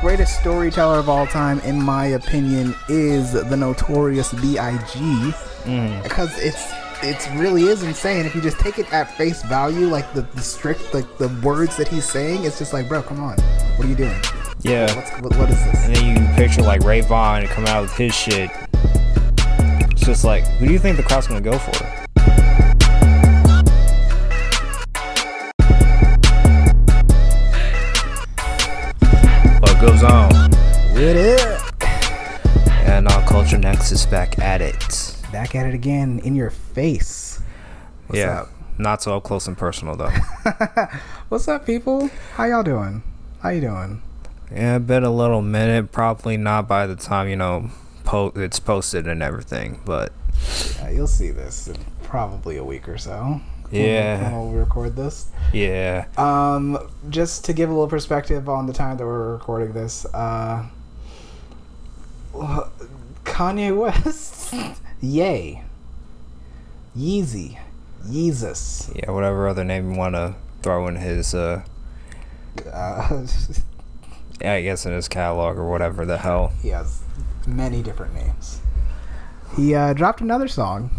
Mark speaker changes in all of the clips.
Speaker 1: greatest storyteller of all time, in my opinion, is the Notorious B.I.G. Because it really is insane. If you just take it at face value, like the strict, like the words that he's saying, it's just like, bro, come on, what are you doing?
Speaker 2: Yeah.
Speaker 1: What is this?
Speaker 2: And then you picture like Ray Vaughn come out with his shit. It's just like, who do you think the crowd's gonna go for? What goes on?
Speaker 1: What up?
Speaker 2: And Culture Nexus back at it.
Speaker 1: Back at it again, in your face. What's up?
Speaker 2: Not so up close and personal though.
Speaker 1: What's up, people? How y'all doing? How you doing?
Speaker 2: Yeah, been a little minute. Probably not by the time, it's posted and everything, but
Speaker 1: yeah, you'll see this in probably a week or so.
Speaker 2: Yeah.
Speaker 1: When we'll record this.
Speaker 2: Yeah.
Speaker 1: Just to give a little perspective on the time that we're recording this, Kanye West, yay, Yeezy, Yeezus.
Speaker 2: Yeah, whatever other name you want to throw in his, I guess in his catalog or whatever the hell.
Speaker 1: He has many different names. He dropped another song.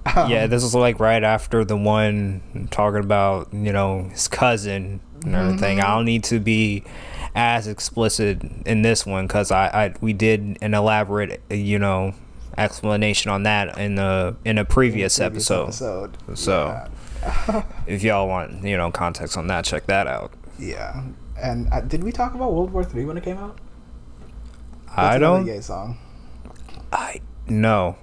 Speaker 2: Yeah, this was like right after the one talking about, his cousin and everything. I don't need to be as explicit in this one because we did an elaborate, explanation on that in a previous episode. So if y'all want, context on that, check that out.
Speaker 1: Yeah. And did we talk about World War III when it came out?
Speaker 2: I don't.
Speaker 1: Gay song.
Speaker 2: No.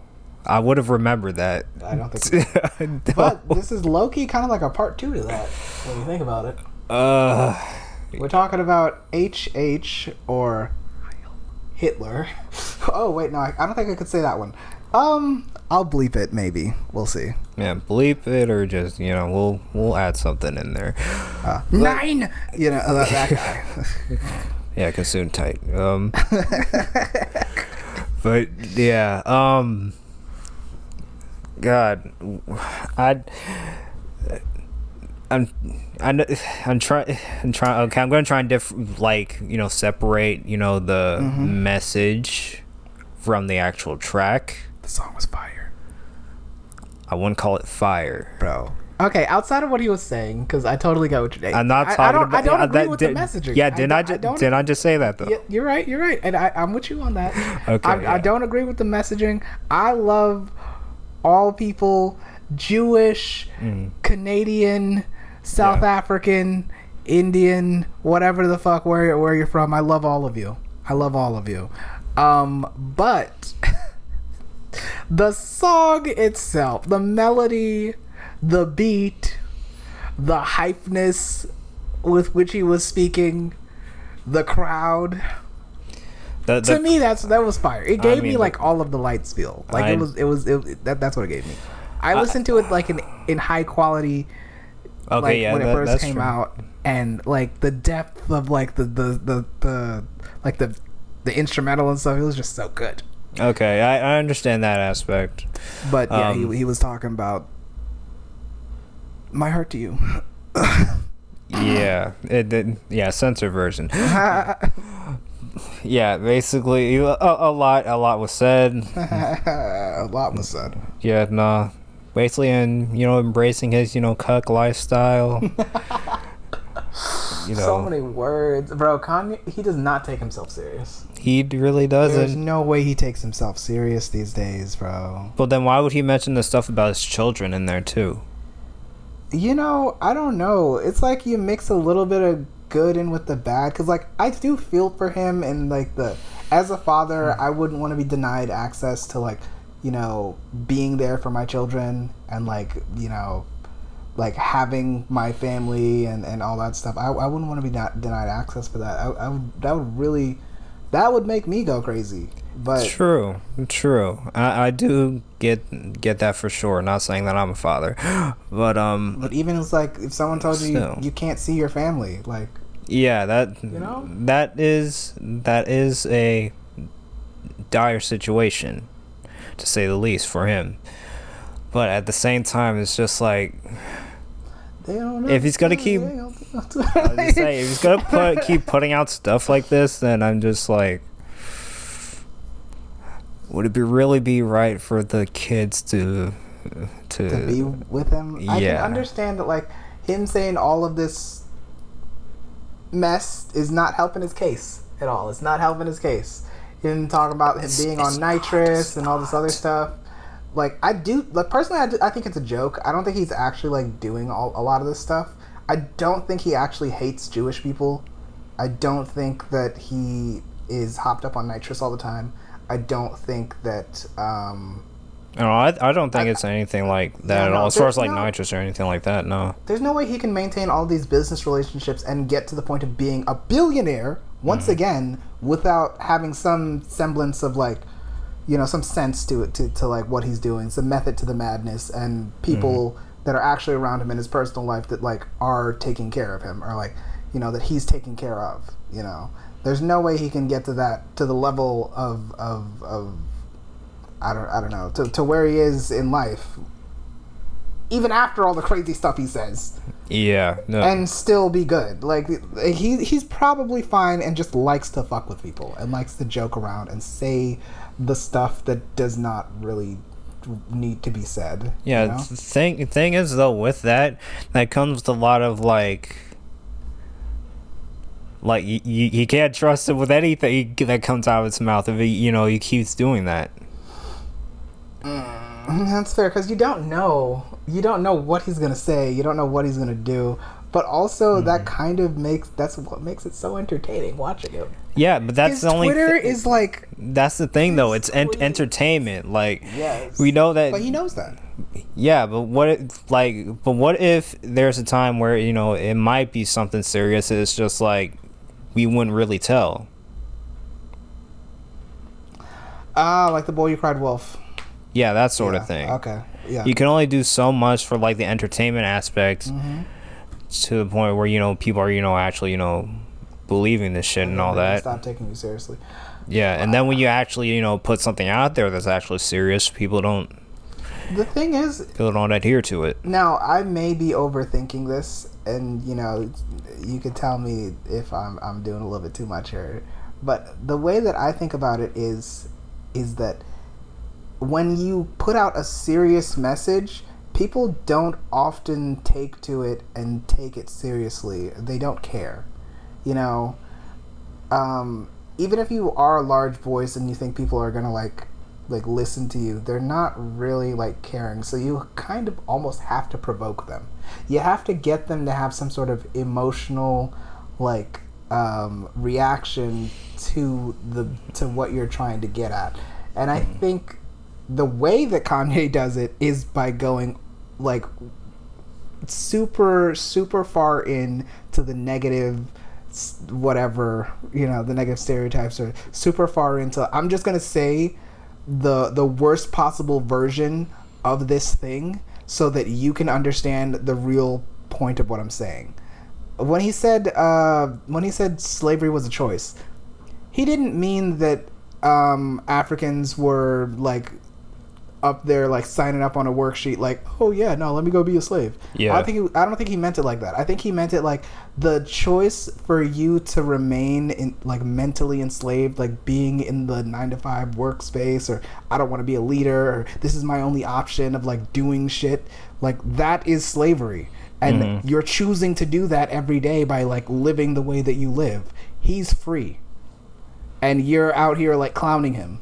Speaker 2: I would have remembered that.
Speaker 1: I don't think so. But this is low-key kind of like a part 2 to that, when you think about it. We're talking about HH or Hitler. Oh, wait, no, I don't think I could say that one. I'll bleep it, maybe. We'll see.
Speaker 2: Yeah, bleep it or just, we'll add something in there.
Speaker 1: 9! That guy.
Speaker 2: Yeah, consume tight. But, yeah, God, I'm trying. Okay, I'm gonna try and separate, the message from the actual track.
Speaker 1: The song was fire.
Speaker 2: I wouldn't call it fire,
Speaker 1: bro. Okay, outside of what he was saying, because I totally got what you're saying.
Speaker 2: I'm not talking about.
Speaker 1: I don't agree with the messaging.
Speaker 2: Yeah, didn't I just say that though?
Speaker 1: Yeah, you're right, and I'm with you on that.
Speaker 2: Okay,
Speaker 1: I don't agree with the messaging. I love all people, Jewish, Canadian, South African, Indian, whatever the fuck where you're from. I love all of you. But the song itself, the melody, the beat, the hypeness with which he was speaking, the crowd. To me, that was fire. It gave me like all of the lights feel. Like that's what it gave me. I listened to it like in high quality.
Speaker 2: Okay, yeah,
Speaker 1: when it first came
Speaker 2: true.
Speaker 1: out, and like the depth of like the instrumental and stuff, it was just so good.
Speaker 2: Okay, I understand that aspect.
Speaker 1: But yeah, he was talking about my heart to you.
Speaker 2: Yeah, it did. Yeah, censor version. Yeah, basically, a lot was said.
Speaker 1: A lot was said.
Speaker 2: Yeah, nah. Basically, and embracing his cuck lifestyle.
Speaker 1: So many words, bro. Kanye, he does not take himself serious.
Speaker 2: He really doesn't.
Speaker 1: There's no way he takes himself serious these days, bro.
Speaker 2: But then why would he mention the stuff about his children in there too?
Speaker 1: I don't know. It's like you mix a little bit of good in with the bad, because like I do feel for him, and like as a father, I wouldn't want to be denied access to like being there for my children and like having my family and all that stuff. I wouldn't want to be denied access for that. That would make me go crazy. But
Speaker 2: true. I do get that for sure. Not saying that I'm a father, but
Speaker 1: even it's like if someone told you you can't see your family, like
Speaker 2: yeah, that is a dire situation, to say the least, for him. But at the same time, it's just like,
Speaker 1: they don't know
Speaker 2: if he's gonna keep I was just saying, if he's gonna keep putting out stuff like this, then I'm just like, would it really be right for the kids to
Speaker 1: be with him? Yeah. I can understand that, like, him saying all of this mess is not helping his case at all. It's not helping his case. Him talking about him being on nitrous and all this other stuff. Like, personally, I think it's a joke. I don't think he's actually, like, doing a lot of this stuff. I don't think he actually hates Jewish people. I don't think that he is hopped up on nitrous all the time. I don't think that...
Speaker 2: No, I don't think it's anything like that at all. As far as, like, nitrous or anything like that, no.
Speaker 1: There's no way he can maintain all these business relationships and get to the point of being a billionaire, once again, without having some semblance of, like, you know, some sense to it, to like, what he's doing, some method to the madness, and people... that are actually around him in his personal life that, like, are taking care of him, or, like, you know, that he's taking care of, you know. There's no way he can get to the level of I don't know, to where he is in life, even after all the crazy stuff he says.
Speaker 2: Yeah. No.
Speaker 1: And still be good. Like, he's probably fine and just likes to fuck with people and likes to joke around and say the stuff that does not really need to be said.
Speaker 2: Yeah,
Speaker 1: you know?
Speaker 2: thing is, though, with that comes with a lot of, like you can't trust him with anything that comes out of his mouth if he keeps doing that.
Speaker 1: That's fair, because you don't know what he's gonna say, you don't know what he's gonna do, but also that kind of that's what makes it so entertaining watching him.
Speaker 2: Yeah, but that's the only
Speaker 1: Twitter is like,
Speaker 2: that's the thing, though. It's entertainment. Like,
Speaker 1: yes,
Speaker 2: we know that,
Speaker 1: but he knows that.
Speaker 2: Yeah, but what if there's a time where it might be something serious? It's just like we wouldn't really tell.
Speaker 1: Like the Boy Who Cried Wolf.
Speaker 2: Yeah, that sort of thing.
Speaker 1: Okay. Yeah.
Speaker 2: You can only do so much for, like, the entertainment aspect to the point where people are actually believing this shit and all that.
Speaker 1: Stop taking you seriously.
Speaker 2: Yeah, and then when you actually put something out there that's actually serious, people don't.
Speaker 1: The thing is,
Speaker 2: people don't adhere to it.
Speaker 1: Now, I may be overthinking this, and you could tell me if I'm doing a little bit too much here. But the way that I think about it is that when you put out a serious message, people don't often take to it and take it seriously. They don't care. Even if you are a large voice and you think people are gonna like listen to you, they're not really like caring. So you kind of almost have to provoke them. You have to get them to have some sort of emotional reaction to what you're trying to get at. And I think the way that Kanye does it is by going like super, super far in to the negative whatever, the negative stereotypes, or super far into, I'm just going to say the worst possible version of this thing so that you can understand the real point of what I'm saying. When he said slavery was a choice, he didn't mean that Africans were like up there like signing up on a worksheet like, oh yeah, no, let me go be a slave. Yeah. I don't think he meant it like that. I think he meant it like the choice for you to remain in like mentally enslaved, like being in the 9-to-5 workspace, or I don't want to be a leader, or this is my only option of like doing shit, like that is slavery. And you're choosing to do that every day by like living the way that you live. He's free. And you're out here like clowning him.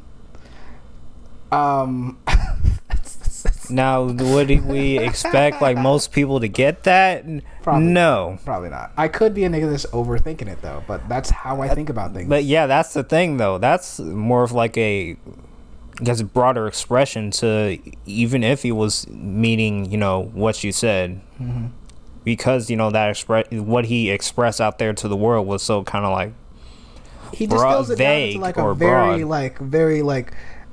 Speaker 2: Now, would we expect like most people to get that? No,
Speaker 1: probably not. I could be a nigga that's overthinking it though, but that's how I think about things.
Speaker 2: But yeah, that's the thing though. That's more of like a broader expression to, even if he was meaning what you said, because that what he expressed out there to the world was so kind of like
Speaker 1: he distills it down into like a very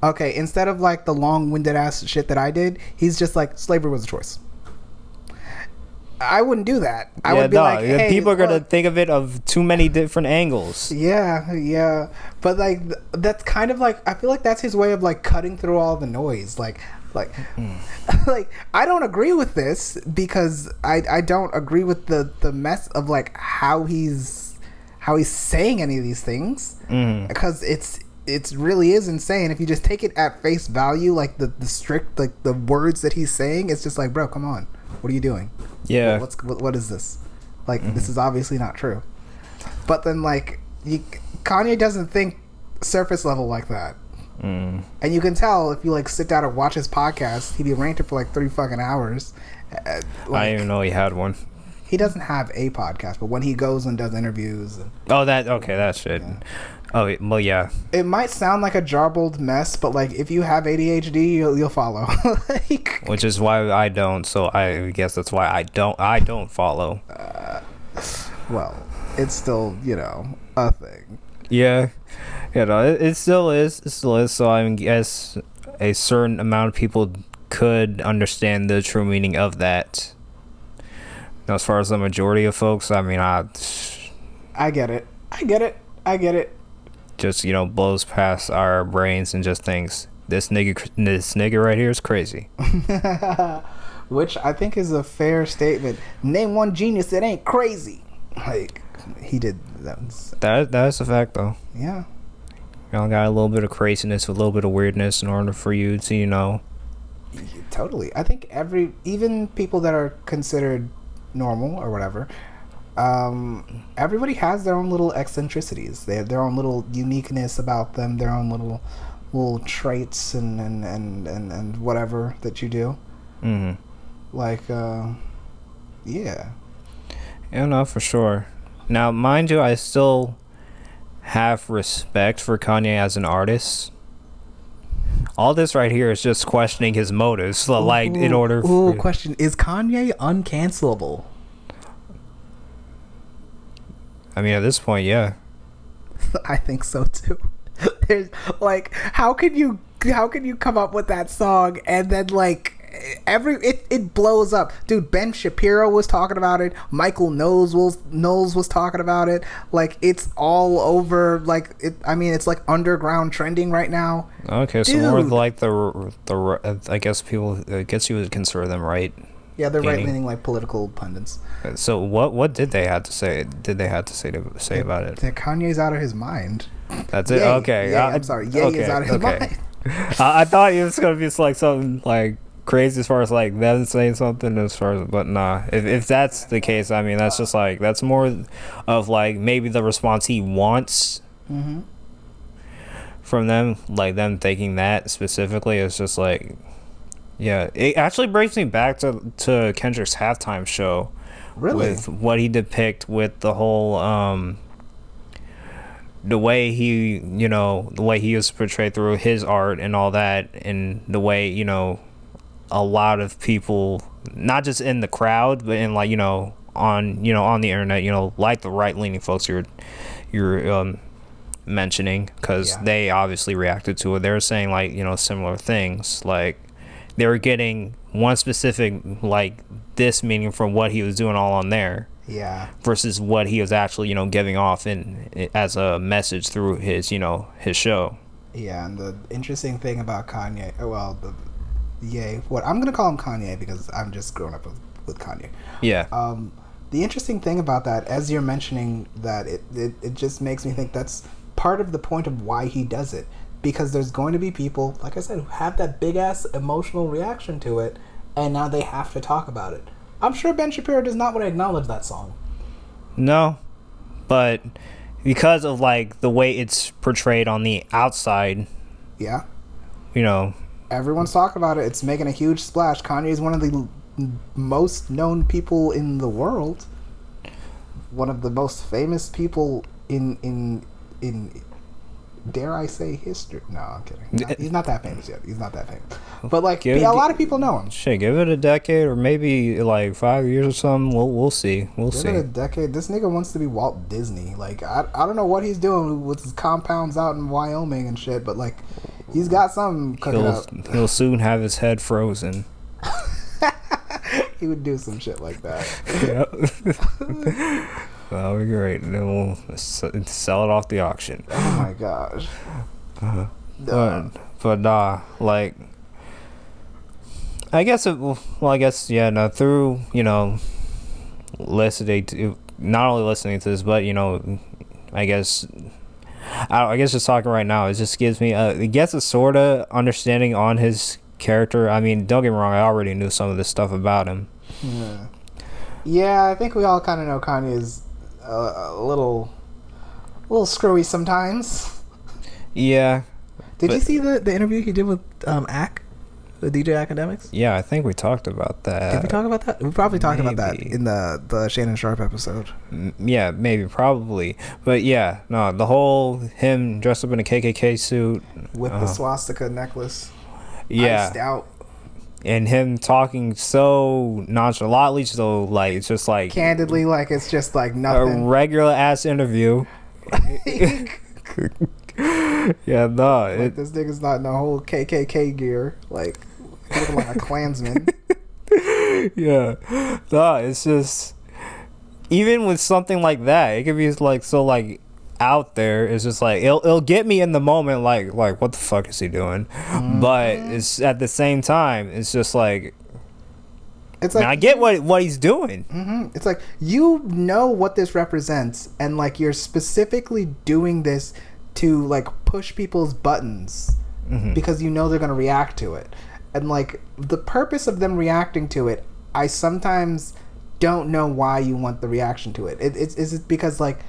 Speaker 1: okay, instead of like the long-winded ass shit that I did, he's just like, slavery was a choice. I wouldn't do that. I would be like, hey,
Speaker 2: people are gonna think of it of too many different angles.
Speaker 1: Yeah. But like that's kind of like, I feel like that's his way of like cutting through all the noise. Like, Like, like I don't agree with this because I don't agree with the mess of like how he's saying any of these things, because it really is insane if you just take it at face value, like the strict, like the words that he's saying. It's just like, bro, come on, what are you doing?
Speaker 2: Yeah,
Speaker 1: what is this? Like, this is obviously not true. But then like Kanye doesn't think surface level like that. And you can tell if you like sit down and watch his podcast, he'd be ranting for like 3 fucking hours.
Speaker 2: I didn't even know he had one.
Speaker 1: He doesn't have a podcast, but when he goes and does interviews
Speaker 2: that shit. Yeah. Oh well, yeah, it
Speaker 1: might sound like a jarbled mess, but like if you have ADHD, you'll follow. Like,
Speaker 2: which is why I don't, so I guess that's why I don't follow.
Speaker 1: Well, it's still, a thing.
Speaker 2: Yeah. No, it still is. So I guess a certain amount of people could understand the true meaning of that. Now, as far as the majority of folks, I mean, I
Speaker 1: get it.
Speaker 2: Just blows past our brains and just thinks this nigga right here is crazy.
Speaker 1: Which I think is a fair statement. Name one genius that ain't crazy. Like, he did that.
Speaker 2: That's a fact, though.
Speaker 1: Yeah.
Speaker 2: Y'all got a little bit of craziness, a little bit of weirdness in order for you to,
Speaker 1: Totally. I think even people that are considered normal or whatever, everybody has their own little eccentricities. They have their own little uniqueness about them, their own little traits and whatever that you do. Like, yeah.
Speaker 2: Yeah, no, for sure. Now, mind you, I still have respect for Kanye as an artist. All this right here is just questioning his motives. So, like, in order for...
Speaker 1: question. Is Kanye uncancelable?
Speaker 2: I mean, at this point, yeah.
Speaker 1: I think so, too. There's, like, how can you come up with that song and then, like... it blows up, dude. Ben Shapiro was talking about it. Michael Knowles was talking about it. Like, it's all over. Like, it's like underground trending right now.
Speaker 2: Okay, so more like the I guess you would consider them right.
Speaker 1: Yeah, they're right-leaning, like political pundits.
Speaker 2: So what did they have to say? About it?
Speaker 1: That Kanye's out of his mind.
Speaker 2: That's it. Okay.
Speaker 1: I'm sorry. Is out of his mind.
Speaker 2: I thought it was gonna be like something like crazy as far as like them saying something but nah, if that's the case, I mean, that's just like, that's more of like maybe the response he wants from them, like them thinking that specifically is just like, yeah, it actually brings me back to Kendrick's halftime show.
Speaker 1: Really?
Speaker 2: With what he depict with the whole the way he was portrayed through his art and all that, and the way a lot of people, not just in the crowd, but in like on the internet, like the right-leaning folks you're mentioning, because they obviously reacted to it. They were saying like similar things, like they were getting one specific like this meaning from what he was doing all on there, versus what he was actually giving off as a message through his his show.
Speaker 1: Yeah, and the interesting thing about Kanye, what I'm gonna call him Kanye because I'm just growing up with Kanye.
Speaker 2: Yeah.
Speaker 1: The interesting thing about that, as you're mentioning that, it just makes me think that's part of the point of why he does it, because there's going to be people, like I said, who have that big ass emotional reaction to it, and now they have to talk about it. I'm sure Ben Shapiro does not want to acknowledge that song.
Speaker 2: No, but because of like the way it's portrayed on the outside,
Speaker 1: everyone's talking about it. It's making a huge splash. Kanye is one of the most known people in the world. One of the most famous people in dare I say history? No, I'm kidding. He's not that famous yet. He's not that famous. But like a lot of people know him.
Speaker 2: Shit, give it a decade or maybe like 5 years or something. We'll see. Give
Speaker 1: it a decade. This nigga wants to be Walt Disney. Like I don't know what he's doing with his compounds out in Wyoming and shit, but like he's got something cooking up.
Speaker 2: He'll soon have his head frozen.
Speaker 1: He would do some shit like that.
Speaker 2: Yep. That'll be great. And then we'll sell it off the auction.
Speaker 1: Oh my gosh.
Speaker 2: But nah, like I guess yeah, no, through, you know, listening to, not only listening to this, but, you know, I guess just talking right now, it just gives me it gets a sort of understanding on his character. I mean, don't get me wrong, I already knew some of this stuff about him.
Speaker 1: Yeah, I think we all kind of know Kanye is a little screwy sometimes.
Speaker 2: Yeah.
Speaker 1: Did you see the interview he did with with DJ Academics?
Speaker 2: Yeah, I think we talked about that.
Speaker 1: Did we talk about that? We probably talked about that in the Shannon Sharp episode.
Speaker 2: Yeah, maybe, probably. But yeah, no, the whole him dressed up in a KKK suit.
Speaker 1: With the swastika necklace.
Speaker 2: Yeah.
Speaker 1: Iced out.
Speaker 2: And him talking so nonchalantly, so like, it's just like...
Speaker 1: Candidly, like it's just like nothing.
Speaker 2: A regular ass interview. Yeah, no.
Speaker 1: Like, this nigga's not in the whole KKK gear. Like, looking like a Klansman.
Speaker 2: Yeah. No, it's just... Even with something like that, it could be like so like out there. It's just like it'll get me in the moment. Like what the fuck is he doing? But it's at the same time, it's just like... It's like, I get what he's doing.
Speaker 1: It's like, you know what this represents, and like you're specifically doing this to like push people's buttons because you know they're gonna react to it, and like the purpose of them reacting to it, I sometimes don't know why you want the reaction to it. Is it because like,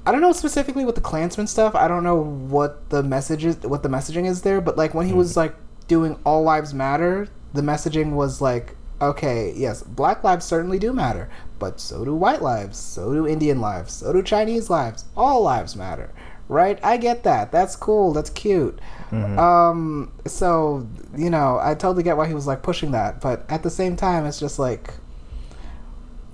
Speaker 1: I don't know specifically with the Klansman stuff. I don't know what the messaging is there, but like when he was like doing All Lives Matter, the messaging was like, okay, yes, black lives certainly do matter, but so do white lives, so do Indian lives, so do Chinese lives. All lives matter, right? I get that. That's cool. That's cute. So, you know, I totally get why he was like pushing that, but at the same time, it's just like,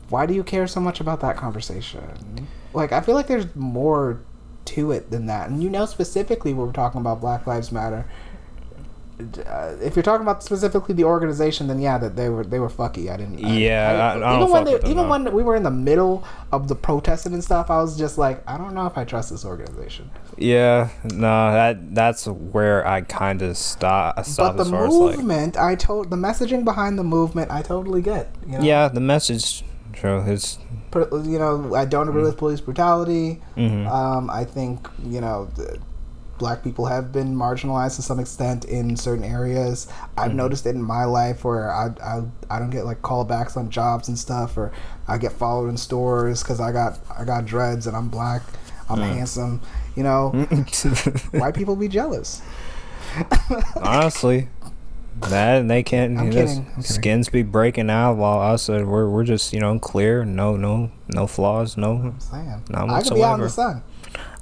Speaker 1: why do you care so much about that conversation? Like, I feel like there's more to it than that. And you know specifically when we're talking about Black Lives Matter, if you're talking about specifically the organization, then yeah, that they were fucky. I didn't. Even when we were in the middle of the protesting and stuff, I was just like, I don't know if I trust this organization.
Speaker 2: Yeah, no, that's where I kind of stop.
Speaker 1: But the movement, the messaging behind the movement, I totally get. You know?
Speaker 2: Yeah, the message, is.
Speaker 1: You know, I don't agree with police brutality. I think, you know, black people have been marginalized to some extent in certain areas. I've noticed it in my life where I don't get like callbacks on jobs and stuff, or I get followed in stores because I got dreads and I'm black, I'm handsome. You know, white people be jealous.
Speaker 2: Honestly, that they can't.
Speaker 1: I'm kidding.
Speaker 2: Skins be breaking out while us we're just, you know, clear, no flaws, no.
Speaker 1: I'm saying,
Speaker 2: none
Speaker 1: I could be out in the sun.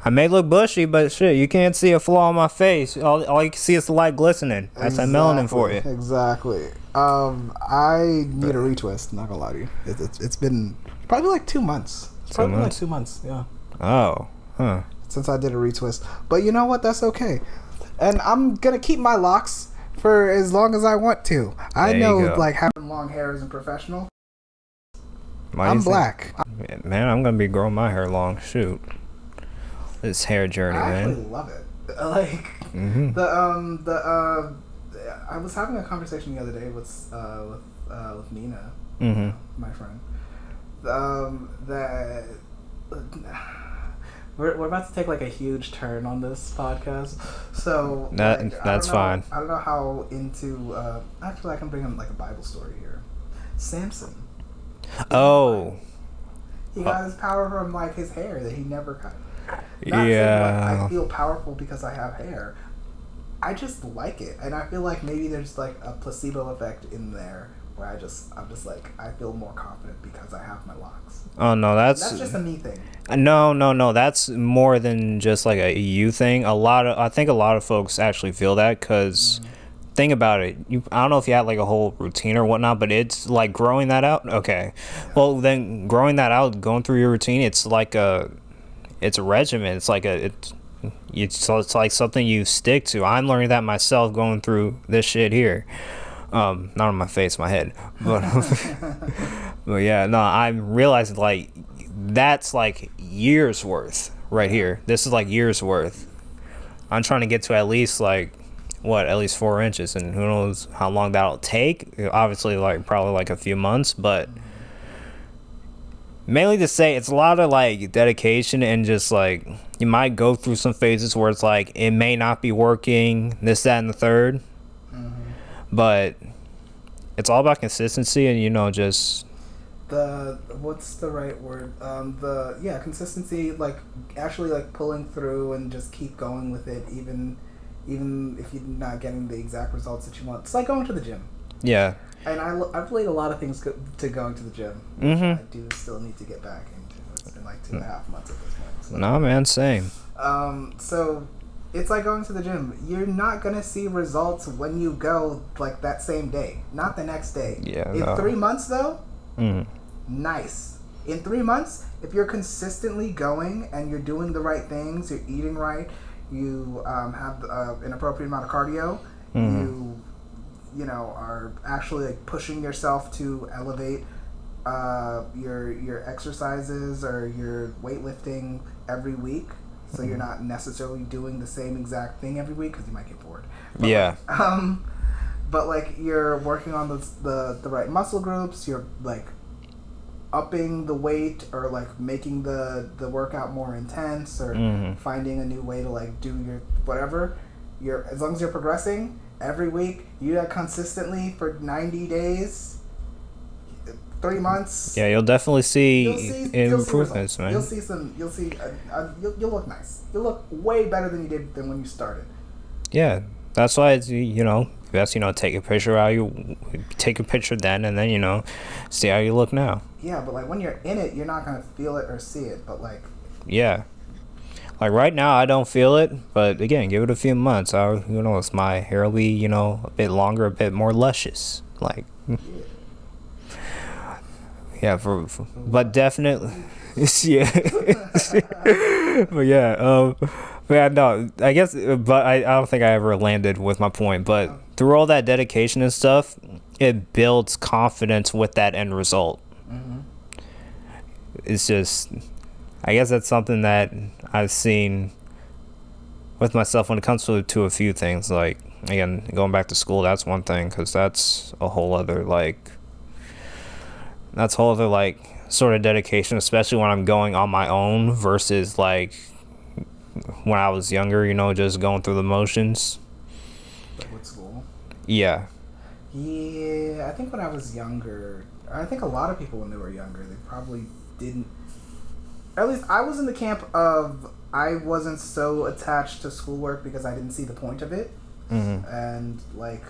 Speaker 2: I may look bushy, but shit, you can't see a flaw on my face. All you can see is the light glistening. That's that melanin for you.
Speaker 1: Exactly. I need a retwist. Not gonna lie to you. It's been probably like 2 months. Like 2 months. Yeah.
Speaker 2: Oh. Huh.
Speaker 1: Since I did a retwist, but you know what? That's okay. And I'm gonna keep my locks for as long as I want to. I know, like, having long hair isn't professional. I'm black.
Speaker 2: Man, I'm gonna be growing my hair long. Shoot. This hair journey, man.
Speaker 1: I actually love it. Like I was having a conversation the other day with Nina, my friend. That we're about to take like a huge turn on this podcast, so
Speaker 2: that's fine.
Speaker 1: I don't know how into. Actually, I can bring him like a Bible story here. Samson.
Speaker 2: Oh.
Speaker 1: He got his power from like his hair that he never cut.
Speaker 2: Yeah.
Speaker 1: I feel powerful because I have hair. I just like it, and I feel like maybe there's like a placebo effect in there where I'm just like, I feel more confident because I have my locks.
Speaker 2: Oh no, that's
Speaker 1: just a me thing.
Speaker 2: No, that's more than just like a you thing. I think a lot of folks actually feel that because think about it. I don't know if you had like a whole routine or whatnot, but it's like growing that out. Okay, yeah. Well then growing that out, going through your routine, it's like it's a regimen. It's like it's like something you stick to. I'm learning that myself going through this shit here. Not on my face, my head. But but yeah, no, I'm realizing like that's like years worth right here. This is like years worth. I'm trying to get to at least like at least 4 inches, and who knows how long that'll take. Obviously, like probably like a few months, but mainly to say it's a lot of like dedication, and just like you might go through some phases where it's like it may not be working, this, that, and the third, but it's all about consistency, and just
Speaker 1: what's the right word? Consistency, like actually like pulling through and just keep going with it, even if you're not getting the exact results that you want. It's like going to the gym.
Speaker 2: Yeah.
Speaker 1: And I've related a lot of things to going to the gym. I do still need to get back into. It's been like 2.5 months at this point. So.
Speaker 2: No, man, same.
Speaker 1: So it's like going to the gym. You're not gonna see results when you go like that same day, not the next day.
Speaker 2: Yeah.
Speaker 1: In 3 months though, nice. In 3 months, if you're consistently going and you're doing the right things, you're eating right, you have an appropriate amount of cardio, you are actually like pushing yourself to elevate your exercises or your weightlifting every week, so you're not necessarily doing the same exact thing every week because you might get bored. But but like you're working on the right muscle groups, you're like upping the weight or like making the workout more intense, or finding a new way to like do your whatever. As long as you're progressing every week, you do that consistently for 90 days, 3 months.
Speaker 2: Yeah, you'll definitely see improvements, man.
Speaker 1: You'll you'll look nice. You'll look way better than you did than when you started.
Speaker 2: Yeah, that's why it's best take a picture then, and then see how you look now.
Speaker 1: Yeah, but like when you're in it, you're not gonna feel it or see it. But like
Speaker 2: like right now I don't feel it, but again, give it a few months. Who knows? My hair will be a bit longer, a bit more luscious. Like but definitely no, I guess, but I don't think I ever landed with my point. But through all that dedication and stuff, it builds confidence with that end result. It's just, I guess that's something that I've seen with myself when it comes to a few things. Like, again, going back to school, that's one thing, because that's a whole other sort of dedication, especially when I'm going on my own versus like when I was younger, just going through the motions.
Speaker 1: Like with school?
Speaker 2: Yeah.
Speaker 1: Yeah, I think when I was younger, I think a lot of people when they were younger, they probably didn't. At least I was in the camp of I wasn't so attached to schoolwork because I didn't see the point of it. And like,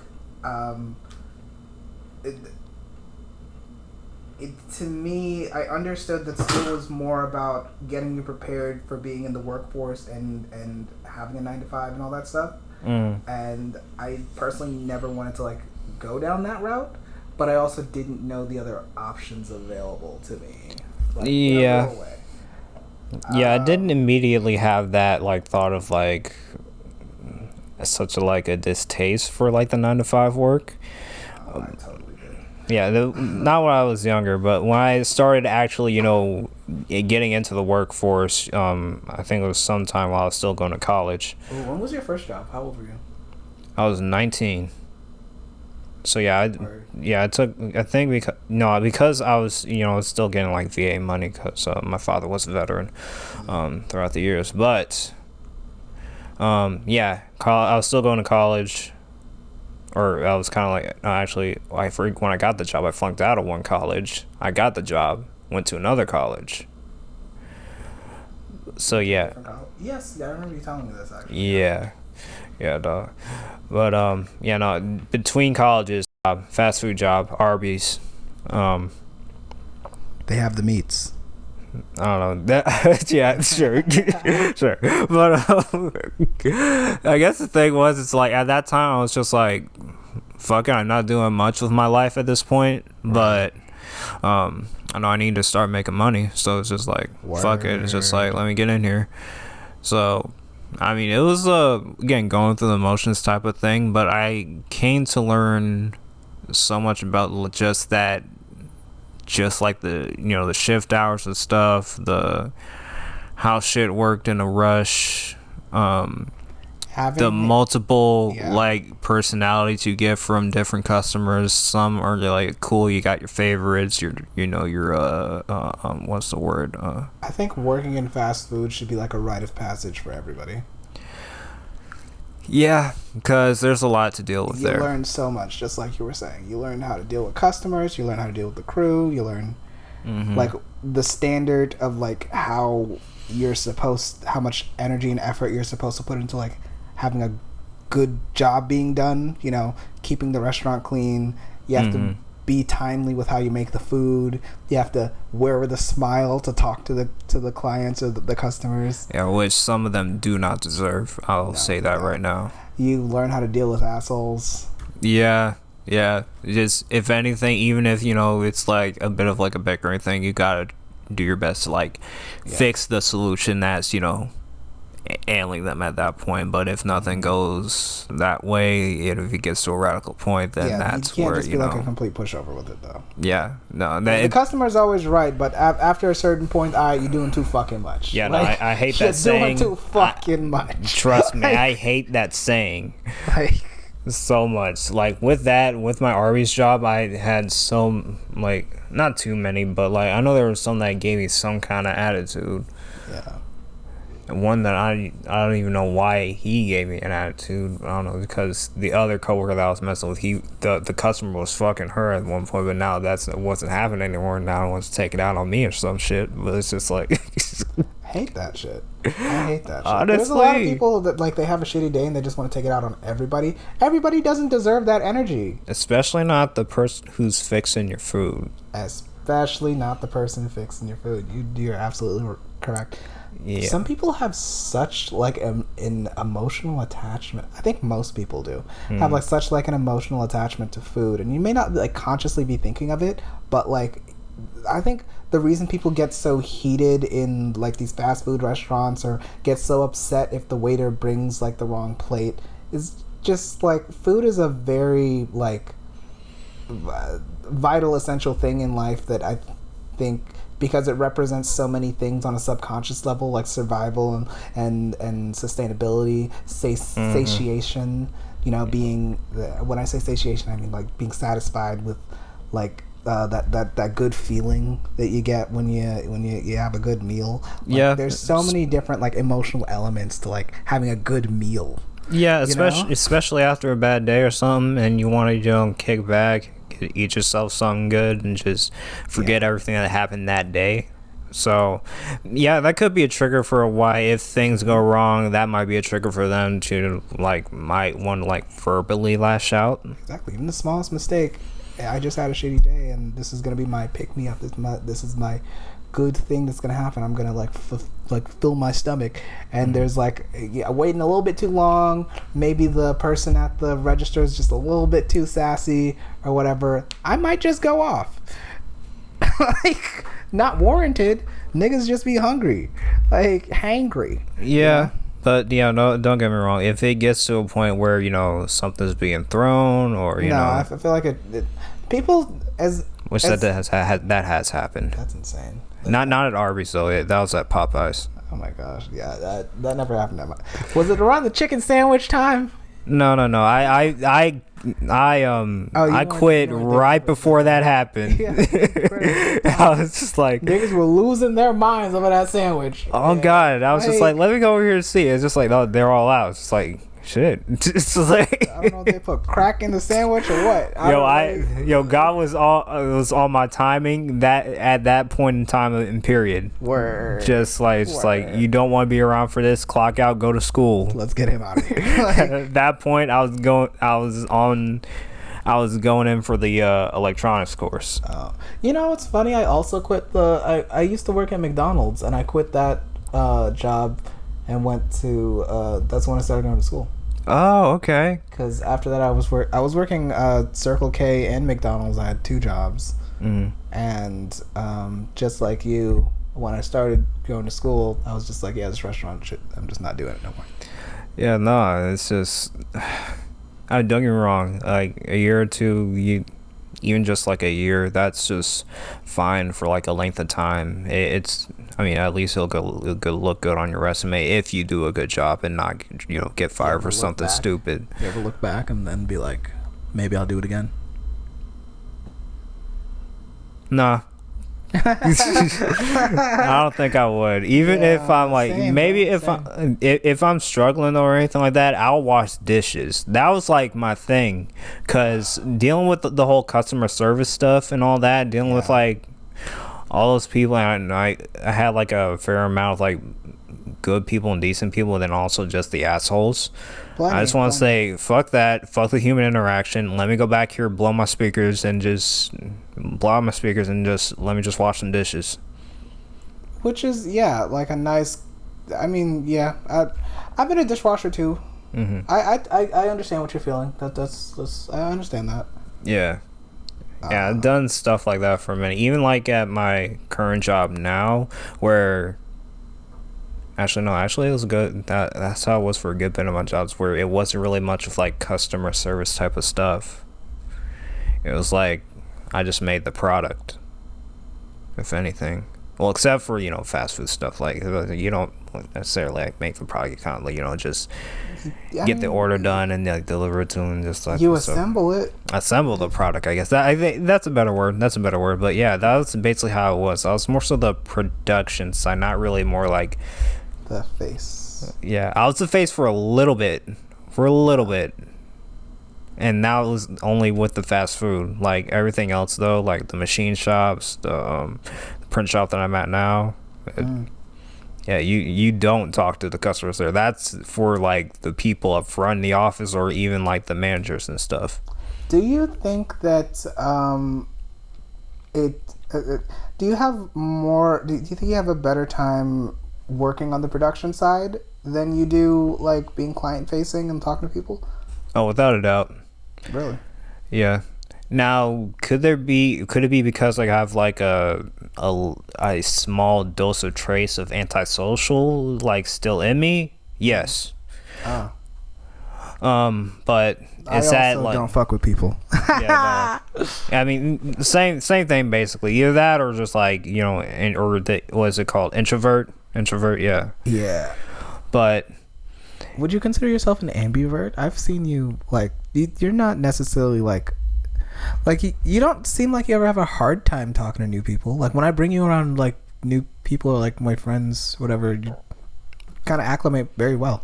Speaker 1: to me, I understood that school was more about getting you prepared for being in the workforce and having a 9-to-5 and all that stuff. And I personally never wanted to like go down that route, but I also didn't know the other options available to me. Like,
Speaker 2: I didn't immediately have that like thought of like such a distaste for like the 9-to-5 work.
Speaker 1: I totally did.
Speaker 2: Yeah, not when I was younger, but when I started actually, getting into the workforce, I think it was sometime while I was still going to college.
Speaker 1: Ooh, when was your first job? How old were you?
Speaker 2: I was 19. So yeah, because I was, still getting like VA money because my father was a veteran throughout the years. But I was still going to college. Or I was kind of like, when I got the job, I flunked out of one college. I got the job, went to another college. So yeah.
Speaker 1: Yes, I remember you telling me this actually.
Speaker 2: Yeah, dog. But between colleges, fast food job, Arby's.
Speaker 1: They have the meats.
Speaker 2: I don't know. Yeah, sure. Sure. But I guess the thing was, it's like at that time I was just like, fuck it, I'm not doing much with my life at this point. But I know I need to start making money. So it's just like, fuck it. It's just like, let me get in here. So, I mean, it was, again, going through the motions type of thing. But I came to learn so much about just that. Just like the the shift hours and stuff, the how shit worked in a rush, the multiple like personalities you get from different customers. Some are like cool, you got your favorites, your what's the word,
Speaker 1: I think working in fast food should be like a rite of passage for everybody.
Speaker 2: Yeah, because there's a lot to deal with there.
Speaker 1: You learn so much, just like you were saying. You learn how to deal with customers, you learn how to deal with the crew, you learn like the standard of like how much energy and effort you're supposed to put into like having a good job being done, you know, keeping the restaurant clean. You have to be timely with how you make the food. You have to wear with a smile to talk to the clients or the customers.
Speaker 2: Yeah, which some of them do not deserve. I'll say that right now.
Speaker 1: You learn how to deal with assholes.
Speaker 2: Yeah. Just if anything, even if you know it's like a bit of like a bickering thing, you gotta do your best to like fix the solution that's, you know, ailing them at that point. But if nothing goes that way, if it gets to a radical point, then that's
Speaker 1: you can't
Speaker 2: where
Speaker 1: just be like a complete pushover with it though.
Speaker 2: Yeah, no,
Speaker 1: the customer's always right, but after a certain point, you're doing too fucking much.
Speaker 2: Yeah, like, no, I hate that saying.
Speaker 1: You're doing too fucking much.
Speaker 2: Trust me, I hate that saying.
Speaker 1: Like,
Speaker 2: so much. Like with my Arby's job, I had so like not too many, but like I know there was some that gave me some kind of attitude.
Speaker 1: Yeah.
Speaker 2: And one that I don't even know why he gave me an attitude. I don't know, because the other coworker that I was messing with, the customer was fucking her at one point, but now that wasn't happening anymore. Now he wants to take it out on me or some shit. But it's just like
Speaker 1: I hate that shit. I hate that shit.
Speaker 2: Honestly,
Speaker 1: there's a lot of people that like they have a shitty day and they just want to take it out on everybody. Everybody doesn't deserve that energy.
Speaker 2: Especially not the person who's fixing your food.
Speaker 1: Especially not the person fixing your food. You're absolutely correct.
Speaker 2: Yeah.
Speaker 1: Some people have such like an emotional attachment. I think most people do have like such like an emotional attachment to food, and you may not like consciously be thinking of it, but like I think the reason people get so heated in like these fast food restaurants or get so upset if the waiter brings like the wrong plate is just like food is a very like vital essential thing in life that I think, because it represents so many things on a subconscious level, like survival and sustainability, satiation, you know, being, when I say satiation, I mean like being satisfied with like that good feeling that you get when you have a good meal. Like, there's so many different like emotional elements to like having a good meal.
Speaker 2: Yeah, especially after a bad day or something, and you want to kick back, eat yourself something good, and just forget everything that happened that day. So, yeah, that could be a trigger for why, if things go wrong, that might be a trigger for them to might want to verbally lash out.
Speaker 1: Exactly, even the smallest mistake. I just had a shitty day, and this is gonna be my pick me up. This is my good thing that's gonna happen. I'm gonna fill my stomach, and there's waiting a little bit too long. Maybe the person at the register is just a little bit too sassy or whatever. I might just go off. Like, not warranted. Niggas just be hungry, like hangry.
Speaker 2: Yeah. You know? But no, don't get me wrong. If it gets to a point where something's being thrown, or
Speaker 1: I feel like people
Speaker 2: that has happened.
Speaker 1: That's insane.
Speaker 2: Not at Arby's though. That was at Popeyes.
Speaker 1: Oh my gosh, yeah, that never happened. Was it around the chicken sandwich time?
Speaker 2: No. I quit right before that happened. Yeah, I was just like,
Speaker 1: niggas were losing their minds over that sandwich.
Speaker 2: Oh God, I was just like, let me go over here and see. It's just like, oh, they're all out. It's just like, shit. It's like,
Speaker 1: I don't know if they put crack in the sandwich or what.
Speaker 2: God was on my timing that at that point in time and period.
Speaker 1: Word.
Speaker 2: Just like you don't want to be around for this. Clock out. Go to school.
Speaker 1: Let's get him out of here.
Speaker 2: At that point, I was going in for the electronics course.
Speaker 1: Oh. It's funny. I also quit I used to work at McDonald's, and I quit that job and went to that's when I started going to school.
Speaker 2: Oh, okay.
Speaker 1: Because after that, I was working Circle K and McDonald's. I had two jobs, and just like you, when I started going to school, I was just like, yeah, this restaurant shit, I'm just not doing it no more.
Speaker 2: Yeah, no, it's just, don't get me wrong. Like a year or two, even just like a year, that's just fine for like a length of time. It's, I mean, at least it'll look good on your resume if you do a good job and not, get fired for something stupid.
Speaker 1: You ever look back and then be like, maybe I'll do it again?
Speaker 2: Nah. I don't think I would. Even if I'm like, same, maybe if I'm struggling or anything like that, I'll wash dishes. That was like my thing, because dealing with the whole customer service stuff and all that, dealing with like all those people, and I had like a fair amount of like good people and decent people, and then also just the assholes. I just want to say, fuck that. Fuck the human interaction. Let me go back here, blow my speakers, and just let me just wash some dishes.
Speaker 1: Which is, like a nice. I mean, I've been a dishwasher too. Mm-hmm. I understand what you're feeling. That's I understand that.
Speaker 2: Yeah. Yeah, I've done stuff like that for a minute. Even like at my current job now, where Actually, it was good. That's how it was for a good bit of my jobs, where it wasn't really much of like customer service type of stuff. It was like I just made the product, if anything. Well, except for fast food stuff. Like you don't necessarily like make the product. You kind of like just get the order done and like deliver it to them. Just like
Speaker 1: you assemble it.
Speaker 2: Assemble the product, I guess. I think that's a better word. But yeah, that was basically how it was. I was more so the production side, not really more like
Speaker 1: the face.
Speaker 2: Yeah, I was the face for a little bit, and now it was only with the fast food. Like everything else though, like the machine shops, the print shop that I'm at now. Yeah, you don't talk to the customers there. That's for like the people up front in the office, or even like the managers and stuff.
Speaker 1: Do you think that do you have more? Do you think you have a better time working on the production side than you do like being client facing and talking to people?
Speaker 2: Oh, without a doubt.
Speaker 1: Really?
Speaker 2: Yeah. Now, could it be because like I have like a small dose of trace of antisocial like still in me? Yes.
Speaker 1: Oh.
Speaker 2: But it's that like
Speaker 1: don't fuck with people.
Speaker 2: Yeah, no. I mean, same thing basically. Either that or just like what is it called? Introvert, yeah.
Speaker 1: Yeah.
Speaker 2: But
Speaker 1: would you consider yourself an ambivert? I've seen you like you're not necessarily like you don't seem like you ever have a hard time talking to new people. Like when I bring you around like new people or like my friends, whatever, you kind of acclimate very well.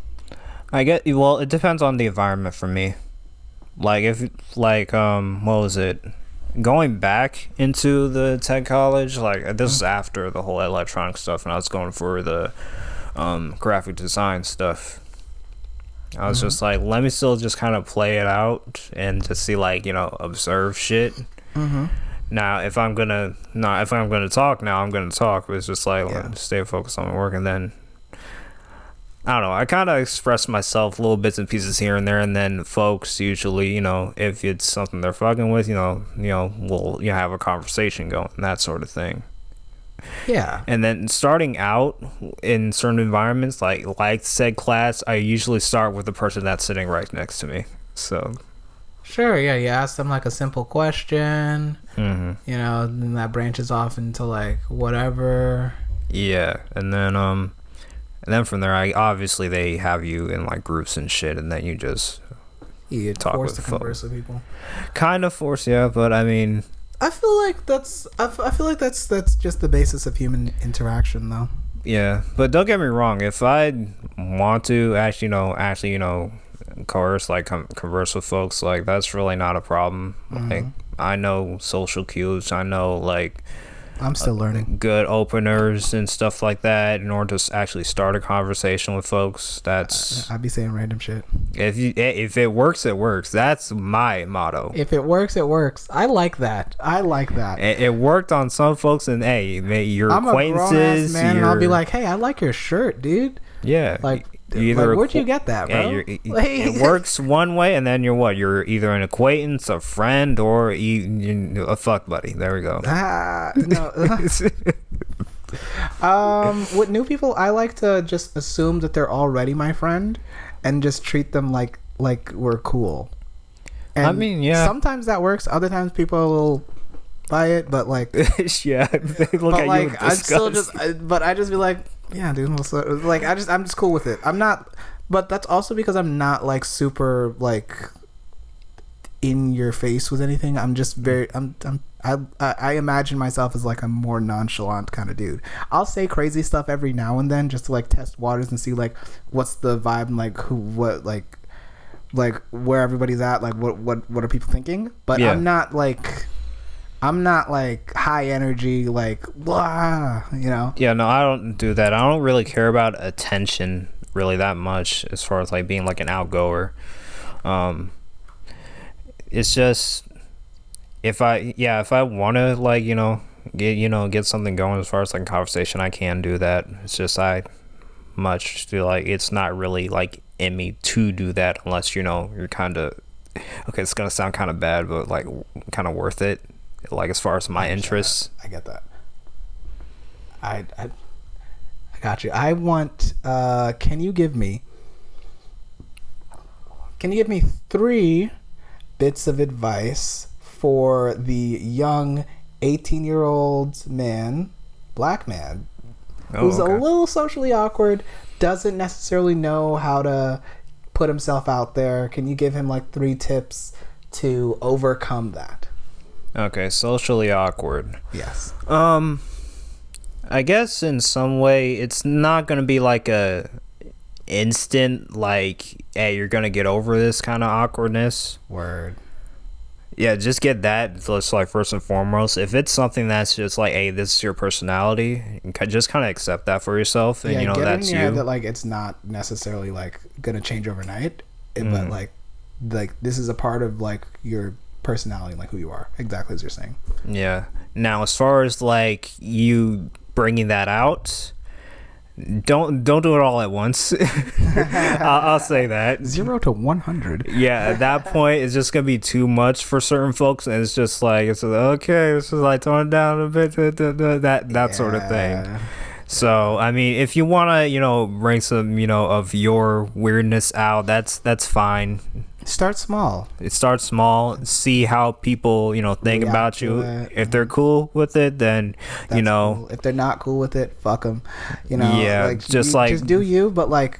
Speaker 2: Well, it depends on the environment for me. Like if like what was it? Going back into the tech college, like this is after the whole electronic stuff, and I was going for the graphic design stuff. I was just like, let me still just kind of play it out and just see like observe shit. Now if I'm gonna talk now, I'm gonna talk, but it's just like stay focused on my work. And then I don't know, I kind of express myself little bits and pieces here and there, and then folks usually, if it's something they're fucking with, we'll have a conversation going, that sort of thing.
Speaker 1: Yeah.
Speaker 2: And then starting out in certain environments, like said class, I usually start with the person that's sitting right next to me. So
Speaker 1: sure, yeah, you ask them like a simple question, and that branches off into like whatever.
Speaker 2: Yeah, and then from there, obviously they have you in like groups and shit, and then you just talk
Speaker 1: forced
Speaker 2: with
Speaker 1: to converse with people.
Speaker 2: Kind of forced, yeah, but I mean,
Speaker 1: I feel like that's just the basis of human interaction, though.
Speaker 2: Yeah, but don't get me wrong. If I want to actually coerce, like converse with folks, like that's really not a problem. Like I know social cues. I know like
Speaker 1: I'm still learning
Speaker 2: good openers and stuff like that in order to actually start a conversation with folks. That's
Speaker 1: I'd be saying random shit.
Speaker 2: If it works, it works. That's my motto.
Speaker 1: If it works, it works. I like that.
Speaker 2: It worked on some folks, and hey, your
Speaker 1: I'm
Speaker 2: acquaintances,
Speaker 1: a grown-ass man, and I'll be like, hey, I like your shirt, dude.
Speaker 2: Yeah,
Speaker 1: where'd you get that, bro?
Speaker 2: It works one way, and then you're either an acquaintance, a friend, or a fuck buddy. There we go.
Speaker 1: No. With new people, I like to just assume that they're already my friend and just treat them like we're cool. And
Speaker 2: I mean, yeah.
Speaker 1: sometimes that works. Other times people will buy it, but like,
Speaker 2: yeah, they look at you with
Speaker 1: I'm still
Speaker 2: disgust.
Speaker 1: but I just be like, yeah, dude. Like, I'm just cool with it. I'm not, but that's also because I'm not like super like in your face with anything. I'm just very, I imagine myself as like a more nonchalant kind of dude. I'll say crazy stuff every now and then just to like test waters and see like what's the vibe and like what like where everybody's at, like what are people thinking. But I'm not like high energy, like blah, you know.
Speaker 2: Yeah, no, I don't do that. I don't really care about attention really that much as far as like being like an outgoer. It's just if I want to like get something going as far as like conversation, I can do that. It's just I much feel like it's not really like in me to do that unless you're kind of okay, it's gonna sound kind of bad, but like kind of worth it, like as far as my interests.
Speaker 1: I get that. I got you. I want can you give me 3 bits of advice for the young 18-year-old man, black man, who's a little socially awkward, doesn't necessarily know how to put himself out there? Can you give him like 3 tips to overcome that?
Speaker 2: Okay, socially awkward.
Speaker 1: Yes.
Speaker 2: I guess in some way it's not gonna be like a instant like, hey, you're gonna get over this kind of awkwardness.
Speaker 1: Word.
Speaker 2: Yeah, just get that. Just like first and foremost, if it's something that's just like, hey, this is your personality, just kind of accept that for yourself, and
Speaker 1: get
Speaker 2: that's
Speaker 1: in your
Speaker 2: you.
Speaker 1: head that like it's not necessarily like gonna change overnight, but like this is a part of like your personality, like who you are, exactly as you're saying.
Speaker 2: Yeah. Now, as far as like you bringing that out, don't do it all at once. I'll say that
Speaker 1: 0 to 100.
Speaker 2: Yeah, at that point it's just gonna be too much for certain folks, and it's just like okay, this is like tone it down a bit, that sort of thing. So I mean, if you want to bring some of your weirdness out, that's fine.
Speaker 1: Start small.
Speaker 2: See how people think about you. If they're cool with it, then
Speaker 1: cool. If they're not cool with it, fuck them.
Speaker 2: Yeah,
Speaker 1: just do you, but like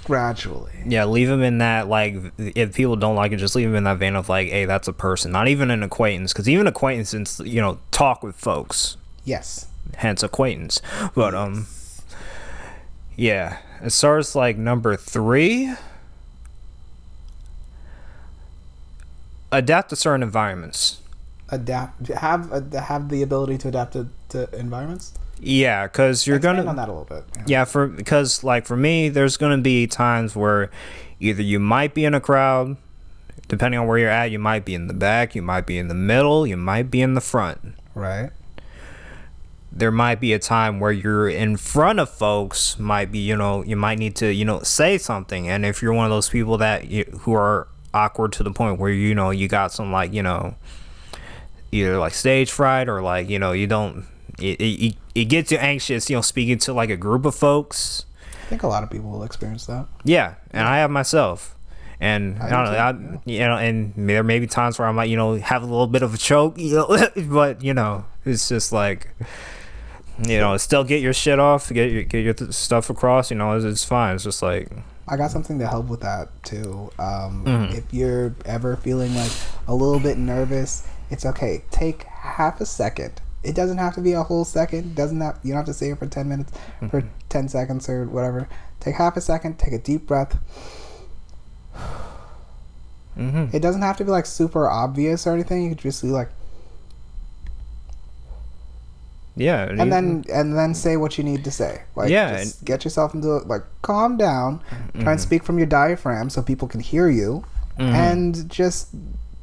Speaker 1: gradually.
Speaker 2: Yeah, leave them in that, like, if people don't like it, just leave them in that vein of like, hey, that's a person, not even an acquaintance, because even acquaintances talk with folks.
Speaker 1: Yes.
Speaker 2: Hence acquaintance. But yeah, as far as like number 3, adapt to certain environments.
Speaker 1: Have the ability to adapt to environments.
Speaker 2: Yeah, because you're
Speaker 1: Expand
Speaker 2: gonna
Speaker 1: on that a little bit.
Speaker 2: Yeah, because like for me, there's gonna be times where either you might be in a crowd, depending on where you're at, you might be in the back, you might be in the middle, you might be in the front.
Speaker 1: Right.
Speaker 2: There might be a time where you're in front of folks, might be, you might need to, say something. And if you're one of those people who are awkward to the point where, you got some like, either like stage fright or like, you don't, it gets you anxious, speaking to like a group of folks.
Speaker 1: I think a lot of people will experience that.
Speaker 2: Yeah. And I have myself. And I don't know, and there may be times where I might, have a little bit of a choke, but, it's just like, still get your shit off, get your stuff across, it's fine. It's just like,
Speaker 1: I got something to help with that too. If you're ever feeling like a little bit nervous, it's okay. Take half a second. It doesn't have to be a whole second. You don't have to say it for 10 minutes, for 10 seconds or whatever. Take half a second, take a deep breath. It doesn't have to be like super obvious or anything. You could just be like,
Speaker 2: yeah,
Speaker 1: and then say what you need to say. Like, just get yourself into it. Like, calm down, try and speak from your diaphragm so people can hear you, and just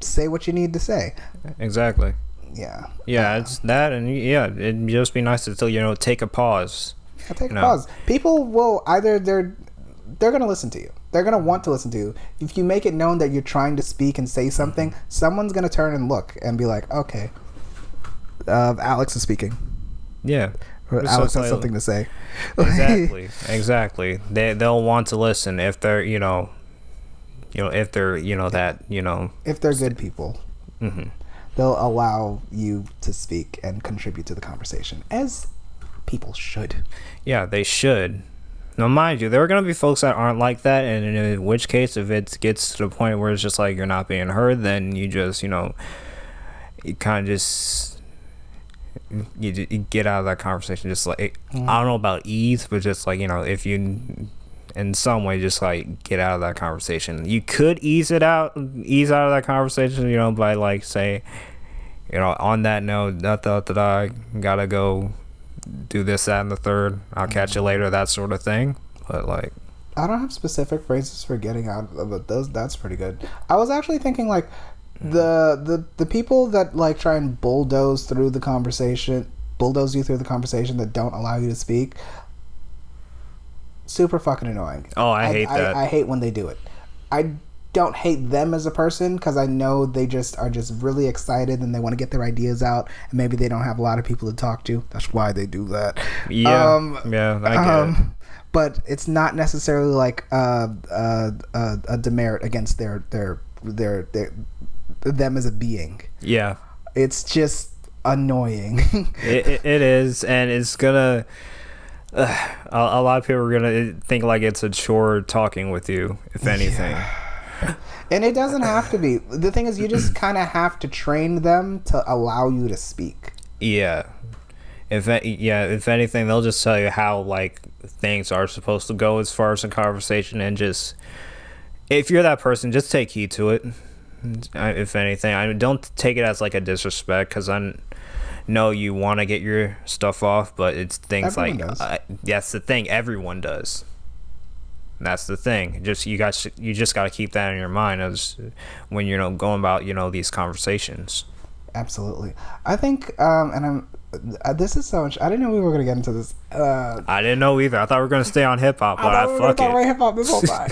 Speaker 1: say what you need to say.
Speaker 2: Exactly.
Speaker 1: Yeah.
Speaker 2: Yeah, it's that, and it'd just be nice to take a pause.
Speaker 1: Take a pause. People will either they're gonna listen to you. They're gonna want to listen to you. If you make it known that you're trying to speak and say something, someone's gonna turn and look and be like, okay, Alex is speaking.
Speaker 2: Yeah.
Speaker 1: Or Alex has something to say.
Speaker 2: Exactly. They'll want to listen if they're, if they're that
Speaker 1: if they're good people, they'll allow you to speak and contribute to the conversation, as people should.
Speaker 2: Yeah, they should. Now, mind you, there are going to be folks that aren't like that, and in which case, if it gets to the point where it's just like you're not being heard, then you just, you kind of just, you get out of that conversation. Just like, I don't know about ease, but just like, if you, in some way, just like get out of that conversation. You could ease out of that conversation, by like, say, on that note, I gotta go do this, that, and the third. I'll catch you later, that sort of thing. But like,
Speaker 1: I don't have specific phrases for getting out of it. That's pretty good. I was actually thinking like the people that like try and bulldoze you through the conversation that don't allow you to speak. Super fucking annoying.
Speaker 2: Oh, I hate that.
Speaker 1: I hate when they do it. I don't hate them as a person because I know they just are just really excited and they want to get their ideas out, and maybe they don't have a lot of people to talk to. That's why they do that.
Speaker 2: Yeah, I get it.
Speaker 1: But it's not necessarily like a demerit against their them as a being.
Speaker 2: Yeah,
Speaker 1: it's just annoying.
Speaker 2: it is, and it's gonna. A lot of people are gonna think like it's a chore talking with you, if anything.
Speaker 1: Yeah. And it doesn't have to be. The thing is, you just kind of have to train them to allow you to speak.
Speaker 2: Yeah. If anything, they'll just tell you how like things are supposed to go as far as a conversation, and just if you're that person, just take heed to it. If anything, I mean, don't take it as like a disrespect, because I know you want to get your stuff off, but it's things everyone like that's the thing. Everyone does. That's the thing. You just got to keep that in your mind as when you're going about these conversations.
Speaker 1: Absolutely. I think this is so much. I didn't know we were gonna get into this.
Speaker 2: I didn't know either. I thought we were gonna stay on hip hop, but I fuck it.
Speaker 1: Hip hop this whole time.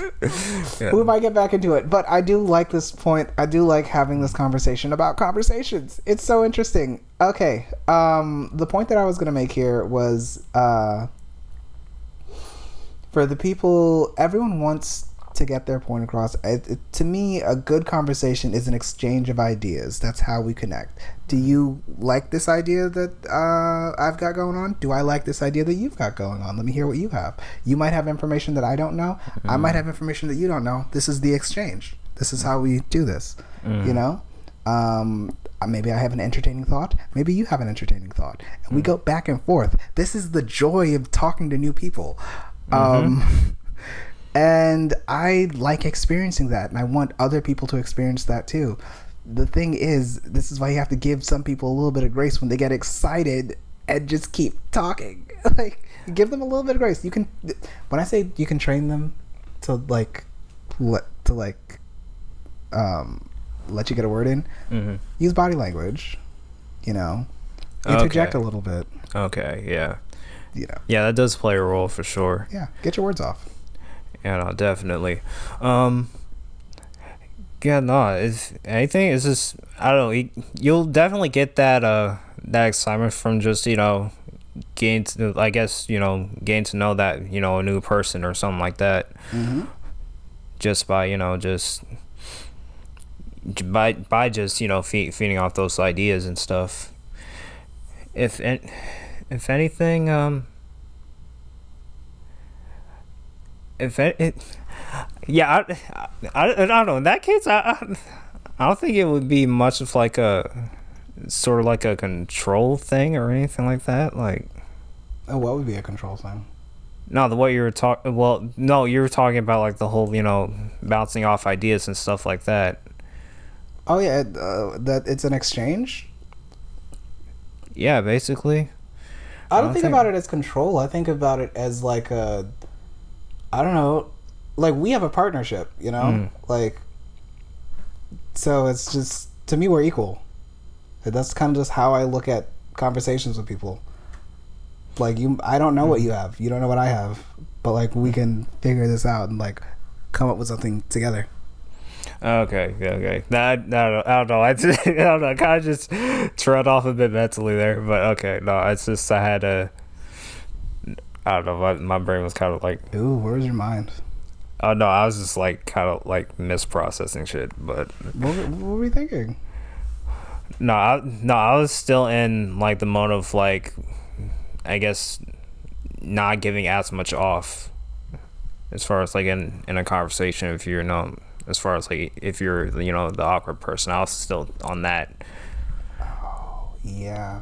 Speaker 1: Yeah. We might get back into it, but I do like this point. I do like having this conversation about conversations. It's so interesting. Okay. The point that I was gonna make here was for the people, everyone wants to get their point across. To me, a good conversation is an exchange of ideas. That's how we connect. Do you like this idea that I've got going on? Do I like this idea that you've got going on? Let me hear what you have. You might have information that I don't know. I might have information that you don't know. This is the exchange. This is how we do this. Maybe I have an entertaining thought. Maybe you have an entertaining thought. And we go back and forth. This is the joy of talking to new people. And I like experiencing that, and I want other people to experience that too. The thing is, this is why you have to give some people a little bit of grace when they get excited and just keep talking. Like, give them a little bit of grace. You can, when I say you can train them to let you get a word in, use body language, interject a little bit.
Speaker 2: Okay, yeah. Yeah, that does play a role for sure.
Speaker 1: Yeah, get your words off.
Speaker 2: Yeah, no, definitely. Yeah, no, if anything, it's just, I don't know, you'll definitely get that excitement from just, getting to, I guess, getting to know that, a new person or something like that. Just by, just feeding off those ideas and stuff. If anything, I don't know. In that case, I don't think it would be much of like a sort of like a control thing or anything like that. Like,
Speaker 1: what would be a control thing?
Speaker 2: No, the way you were talking. Well, no, you were talking about like the whole, bouncing off ideas and stuff like that.
Speaker 1: Oh yeah, that it's an exchange.
Speaker 2: Yeah, basically.
Speaker 1: I don't think about it as control. I think about it as like I don't know, like we have a partnership, like, so it's just, to me, we're equal. That's kind of just how I look at conversations with people. Like, I don't know what you have, you don't know what I have, but like we can figure this out and like come up with something together. Okay. I don't know. I don't know. I kind of just tread off a bit mentally there, but okay. No, it's just I had a. I don't know. My brain was kind of like. Ooh, where's your mind?
Speaker 2: Oh no, I was just like kind of like misprocessing shit. But
Speaker 1: what were we thinking?
Speaker 2: I was still in like the mode of like, I guess, not giving as much off, as far as like in a conversation. If you're as far as like if you're the awkward person, I was still on that.
Speaker 1: Oh yeah,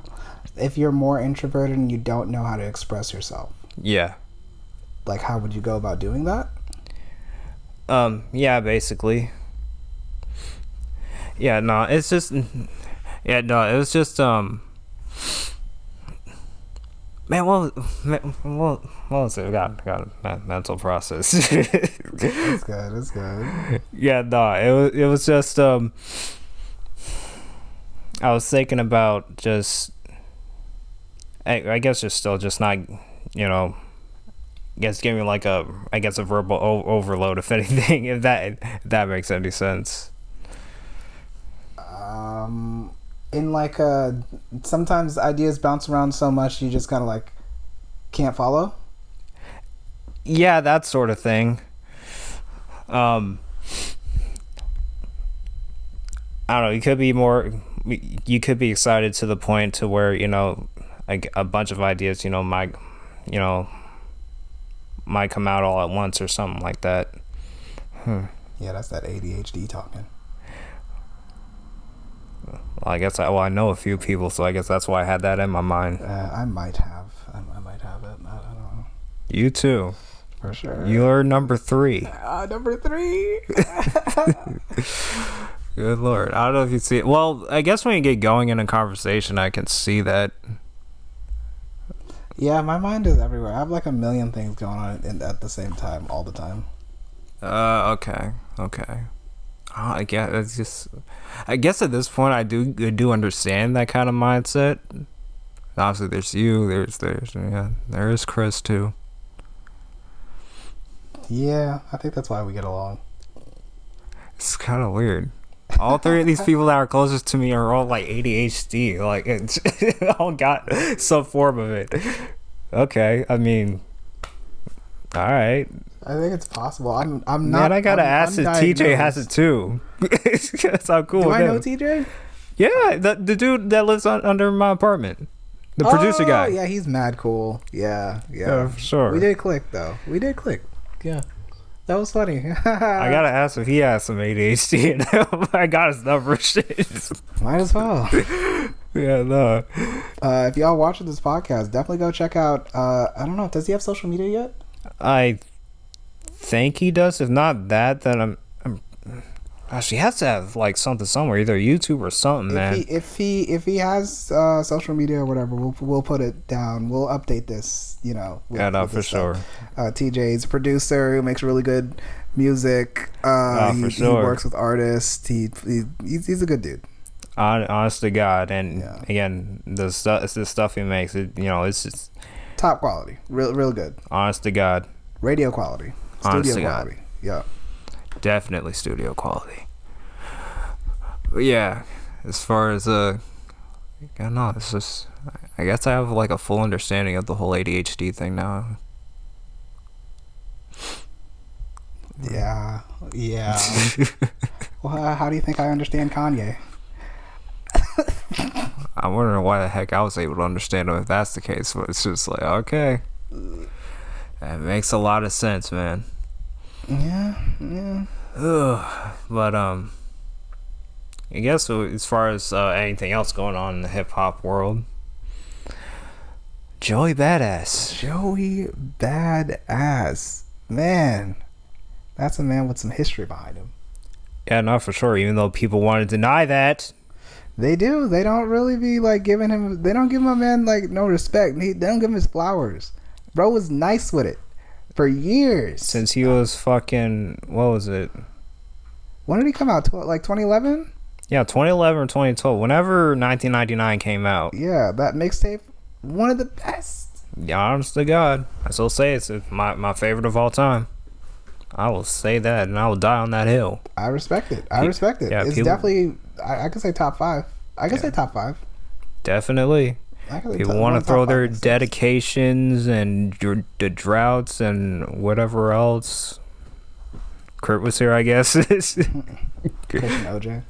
Speaker 1: if you're more introverted and you don't know how to express yourself. Yeah. Like, how would you go about doing that?
Speaker 2: Yeah, basically. Yeah, no, it's just. Yeah, no, it was just man. What was it? Got a mental process.
Speaker 1: It's good. It's good.
Speaker 2: Yeah, no, it was just I was thinking about just. I guess just still just not, I guess giving like a verbal overload, if anything, if that makes any sense.
Speaker 1: In like sometimes ideas bounce around so much you just kind of like can't follow.
Speaker 2: Yeah, that sort of thing. I don't know. You could be excited to the point to where like a bunch of ideas might come out all at once or something like that.
Speaker 1: Yeah, that's that ADHD talking.
Speaker 2: Well, I guess I know a few people, so I guess that's why I had that in my mind.
Speaker 1: I might have it. I don't know.
Speaker 2: You too.
Speaker 1: For sure.
Speaker 2: You're number 3.
Speaker 1: Number 3.
Speaker 2: Good Lord. I don't know if you see it. Well, I guess when you get going in a conversation, I can see that.
Speaker 1: Yeah, my mind is everywhere. I have like a million things going on at the same time, all the time.
Speaker 2: Okay. I guess at this point I do understand that kind of mindset. Obviously, there's you. There is Chris too.
Speaker 1: Yeah, I think that's why we get along.
Speaker 2: It's kind of weird. All 3 of these people that are closest to me are all like ADHD. Like it's all got some form of it. Okay, I mean, all right.
Speaker 1: I think it's possible. I'm not.
Speaker 2: Man, I gotta ask if TJ has it too. That's how cool.
Speaker 1: Do I know TJ?
Speaker 2: Yeah, the dude that lives under my apartment, the producer guy.
Speaker 1: Yeah, he's mad cool. Yeah,
Speaker 2: for sure.
Speaker 1: We did click though. Yeah, that was funny.
Speaker 2: I gotta ask if he has some ADHD. And I got his number. Shit.
Speaker 1: Might as well.
Speaker 2: Yeah, no.
Speaker 1: If y'all watching this podcast, definitely go check out. I don't know. Does he have social media yet?
Speaker 2: I think he does. If not that, then I'm gosh, he has to have like something somewhere, either YouTube or something, man.
Speaker 1: If he has social media or whatever, we'll put it down. We'll update this,
Speaker 2: for sure.
Speaker 1: TJ's a producer who makes really good music.
Speaker 2: For sure.
Speaker 1: He works with artists. He's a good dude.
Speaker 2: Honest to God, and again, the stuff he makes, it's just
Speaker 1: top quality, real good.
Speaker 2: Honest to God,
Speaker 1: radio quality, studio quality. Yeah,
Speaker 2: definitely studio quality. But yeah, as far as it's just, I guess I have like a full understanding of the whole ADHD thing now.
Speaker 1: Yeah. Well, how do you think I understand Kanye?
Speaker 2: I'm wondering why the heck I was able to understand him if that's the case, but it's just like, okay, that makes a lot of sense, man.
Speaker 1: Yeah.
Speaker 2: But I guess as far as anything else going on in the hip hop world, Joey Badass,
Speaker 1: man, that's a man with some history behind him.
Speaker 2: Yeah, not for sure. Even though people want to deny that.
Speaker 1: They do. They don't really be like giving him. They don't give my man like no respect. They don't give him his flowers. Bro was nice with it for years.
Speaker 2: Since he was fucking. What was it?
Speaker 1: When did he come out? Like 2011?
Speaker 2: Yeah, 2011 or 2012. Whenever 1999 came out.
Speaker 1: Yeah, that mixtape, one of the best.
Speaker 2: Yeah, honest to God, I still say it's my favorite of all time. I will say that, and I will die on that hill.
Speaker 1: I respect it. Yeah, it's definitely. I could say top 5. I could say top 5.
Speaker 2: Definitely. People want to throw their dedications and the droughts and whatever else. Kurt was here, I guess.
Speaker 1: Cushion OJ.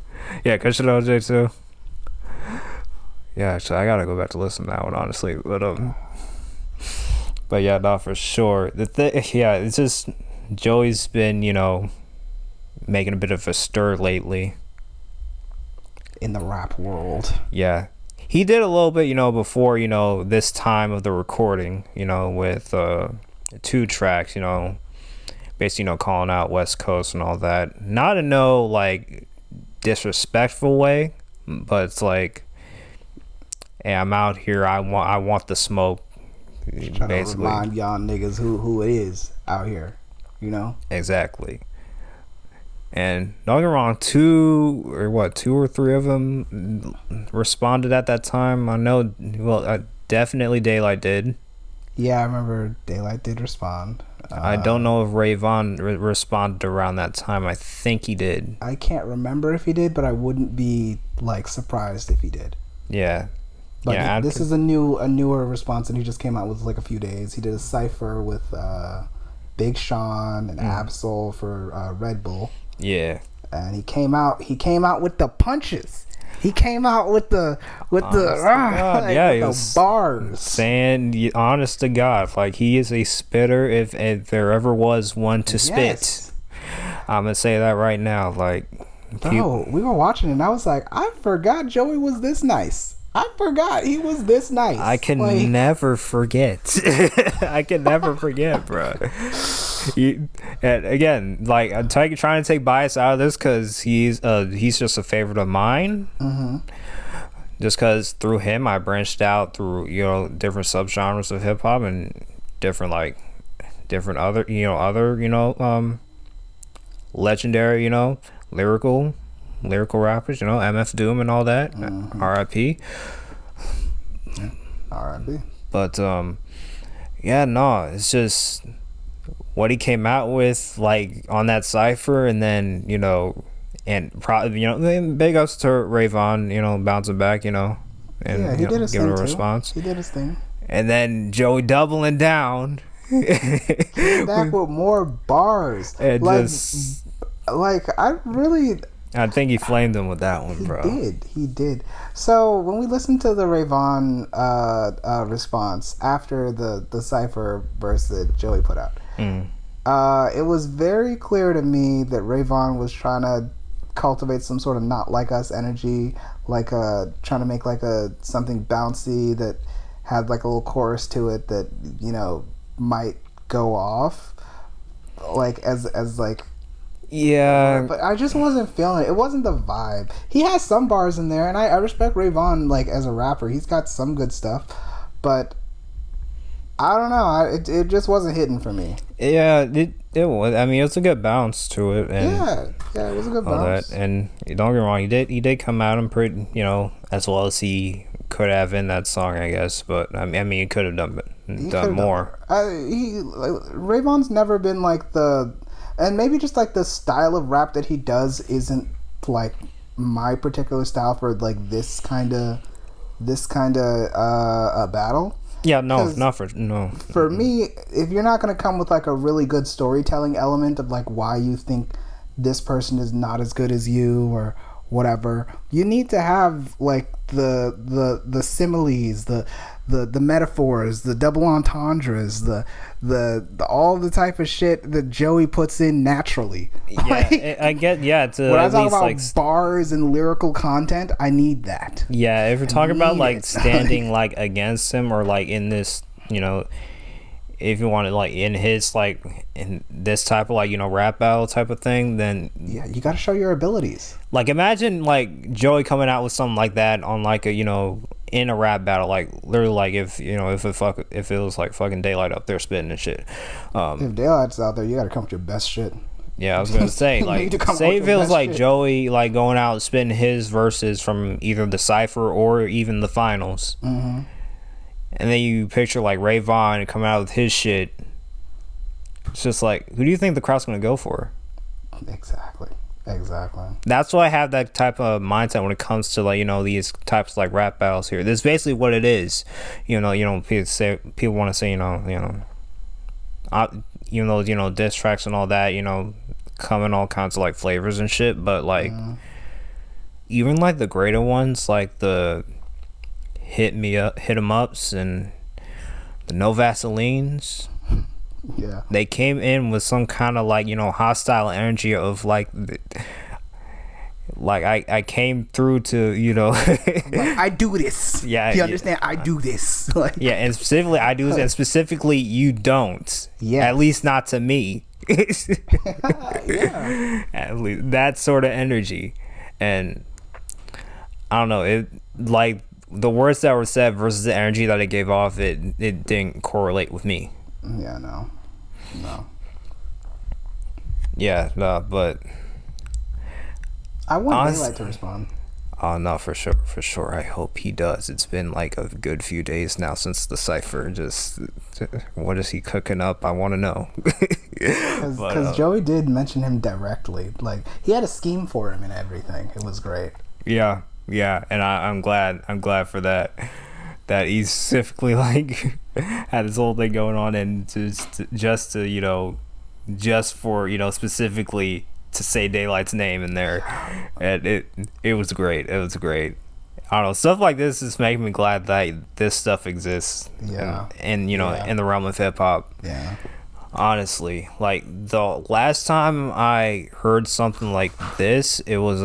Speaker 2: Yeah, Cushion OJ too. Yeah, actually, I gotta go back to listen to that one, honestly. But yeah, no, for sure. It's just Joey's been, making a bit of a stir lately
Speaker 1: in the rap world.
Speaker 2: Yeah, he did a little bit, before, this time of the recording, with 2 tracks, basically, calling out West Coast and all that. Not in no like disrespectful way, but it's like, hey, I'm out here. I want the smoke.
Speaker 1: Just trying to remind y'all niggas who it is out here,
Speaker 2: Exactly. And don't get me wrong, 2 or 3 of them responded at that time. I know, definitely Daylight did.
Speaker 1: Yeah, I remember Daylight did respond.
Speaker 2: I don't know if Ray Vaughn responded around that time. I think he did.
Speaker 1: I can't remember if he did, but I wouldn't be surprised if he did.
Speaker 2: Yeah.
Speaker 1: But yeah, this is a newer response, and he just came out with a few days. He did a Cypher with Big Sean and Absol for Red Bull.
Speaker 2: Yeah.
Speaker 1: And he came out with the punches. He came out with the bars.
Speaker 2: Saying, honest to God, he is a spitter if there ever was one to spit. I'm gonna say that right now.
Speaker 1: Bro, we were watching it and I was like, I forgot Joey was this nice. I forgot he was this nice.
Speaker 2: I can never forget. I can never forget, bro. And again, I'm trying to take bias out of this because he's just a favorite of mine.
Speaker 1: Mm-hmm.
Speaker 2: Just because through him I branched out through different subgenres of hip hop and different other legendary lyrical rappers, MF Doom and all that.
Speaker 1: Mm-hmm.
Speaker 2: R.I.P.
Speaker 1: R.I.P.
Speaker 2: But yeah, no, it's just what he came out with on that Cypher, and then and probably big ups to Ray Vaughn, bouncing back, and
Speaker 1: yeah, he did his
Speaker 2: giving
Speaker 1: thing
Speaker 2: a response.
Speaker 1: He did his thing.
Speaker 2: And then Joey doubling down.
Speaker 1: Came back with more bars.
Speaker 2: And I think he flamed him with that one, bro.
Speaker 1: He did. So when we listened to the Ray Vaughn response after the Cypher verse that Joey put out, it was very clear to me that Ray Vaughn was trying to cultivate some sort of not like us energy, trying to make something bouncy that had a little chorus to it that might go off
Speaker 2: yeah,
Speaker 1: but I just wasn't feeling it. It wasn't the vibe. He has some bars in there, and I respect Ray Vaughn as a rapper. He's got some good stuff, but I don't know. It just wasn't hitting for me.
Speaker 2: Yeah, it was. I mean, it's a good bounce to it. And
Speaker 1: yeah, it was a good bounce.
Speaker 2: That. And don't get me wrong, he did come out and pretty, as well as he could have in that song, I guess. But I mean, he could have done more.
Speaker 1: Ray Vaughn's never been and maybe just the style of rap that he does isn't my particular style for this kind of battle.
Speaker 2: Yeah, no.
Speaker 1: For me, if you're not gonna come with a really good storytelling element of why you think this person is not as good as you or whatever, you need to have the similes, the metaphors, the double entendres, the all the type of shit that Joey puts in naturally.
Speaker 2: Yeah, I get. Yeah, to
Speaker 1: when I talk about bars and lyrical content, I need that.
Speaker 2: Yeah, if you're talking about standing against him or in this, if you want to in his in this type of rap battle type of thing, then
Speaker 1: yeah, you got to show your abilities.
Speaker 2: Imagine Joey coming out with something like that on a in a rap battle, literally if if it was fucking Daylight up there spitting and shit.
Speaker 1: If Daylight's out there, you got to come with your best shit.
Speaker 2: Yeah, I was gonna say say if it was Joey going out and spitting his verses from either the Cypher or even the finals.
Speaker 1: Mm-hmm.
Speaker 2: And then you picture Ray Vaughn coming out with his shit. It's just who do you think the crowd's gonna go for?
Speaker 1: Exactly.
Speaker 2: That's why I have that type of mindset when it comes to these types of rap battles here. This is basically what it is. People want to say even though diss tracks and all that, come in all kinds of like flavors and shit, but like even like the greater ones, like the hit 'em ups and the no Vaselines,
Speaker 1: Yeah,
Speaker 2: they came in with some kind of like, you know, hostile energy of like I came through to, you know,
Speaker 1: like, I do this.
Speaker 2: Yeah,
Speaker 1: you understand? I do this. Like,
Speaker 2: yeah, and specifically I do this, and specifically you don't.
Speaker 1: Yeah,
Speaker 2: at least not to me.
Speaker 1: Yeah,
Speaker 2: At least that sort of energy. And I don't know, it like the words that were said versus the energy that it gave off, it didn't correlate with me.
Speaker 1: Yeah, no.
Speaker 2: Yeah, no, but
Speaker 1: I want Daylight to respond.
Speaker 2: Oh no, for sure. I hope he does. It's been like a good few days now since the Cypher. Just what is he cooking up? I want to know.
Speaker 1: Because Joey did mention him directly. Like, he had a scheme for him and everything. It was great.
Speaker 2: Yeah, and I'm glad for that. That he specifically like had this whole thing going on, and just to you know, just for, you know, specifically to say Daylight's name in there, and it was great. It was great. I don't know, stuff like this is making me glad that this stuff exists.
Speaker 1: Yeah.
Speaker 2: And you know, in the realm of hip hop.
Speaker 1: Yeah.
Speaker 2: Honestly, like the last time I heard something like this, it was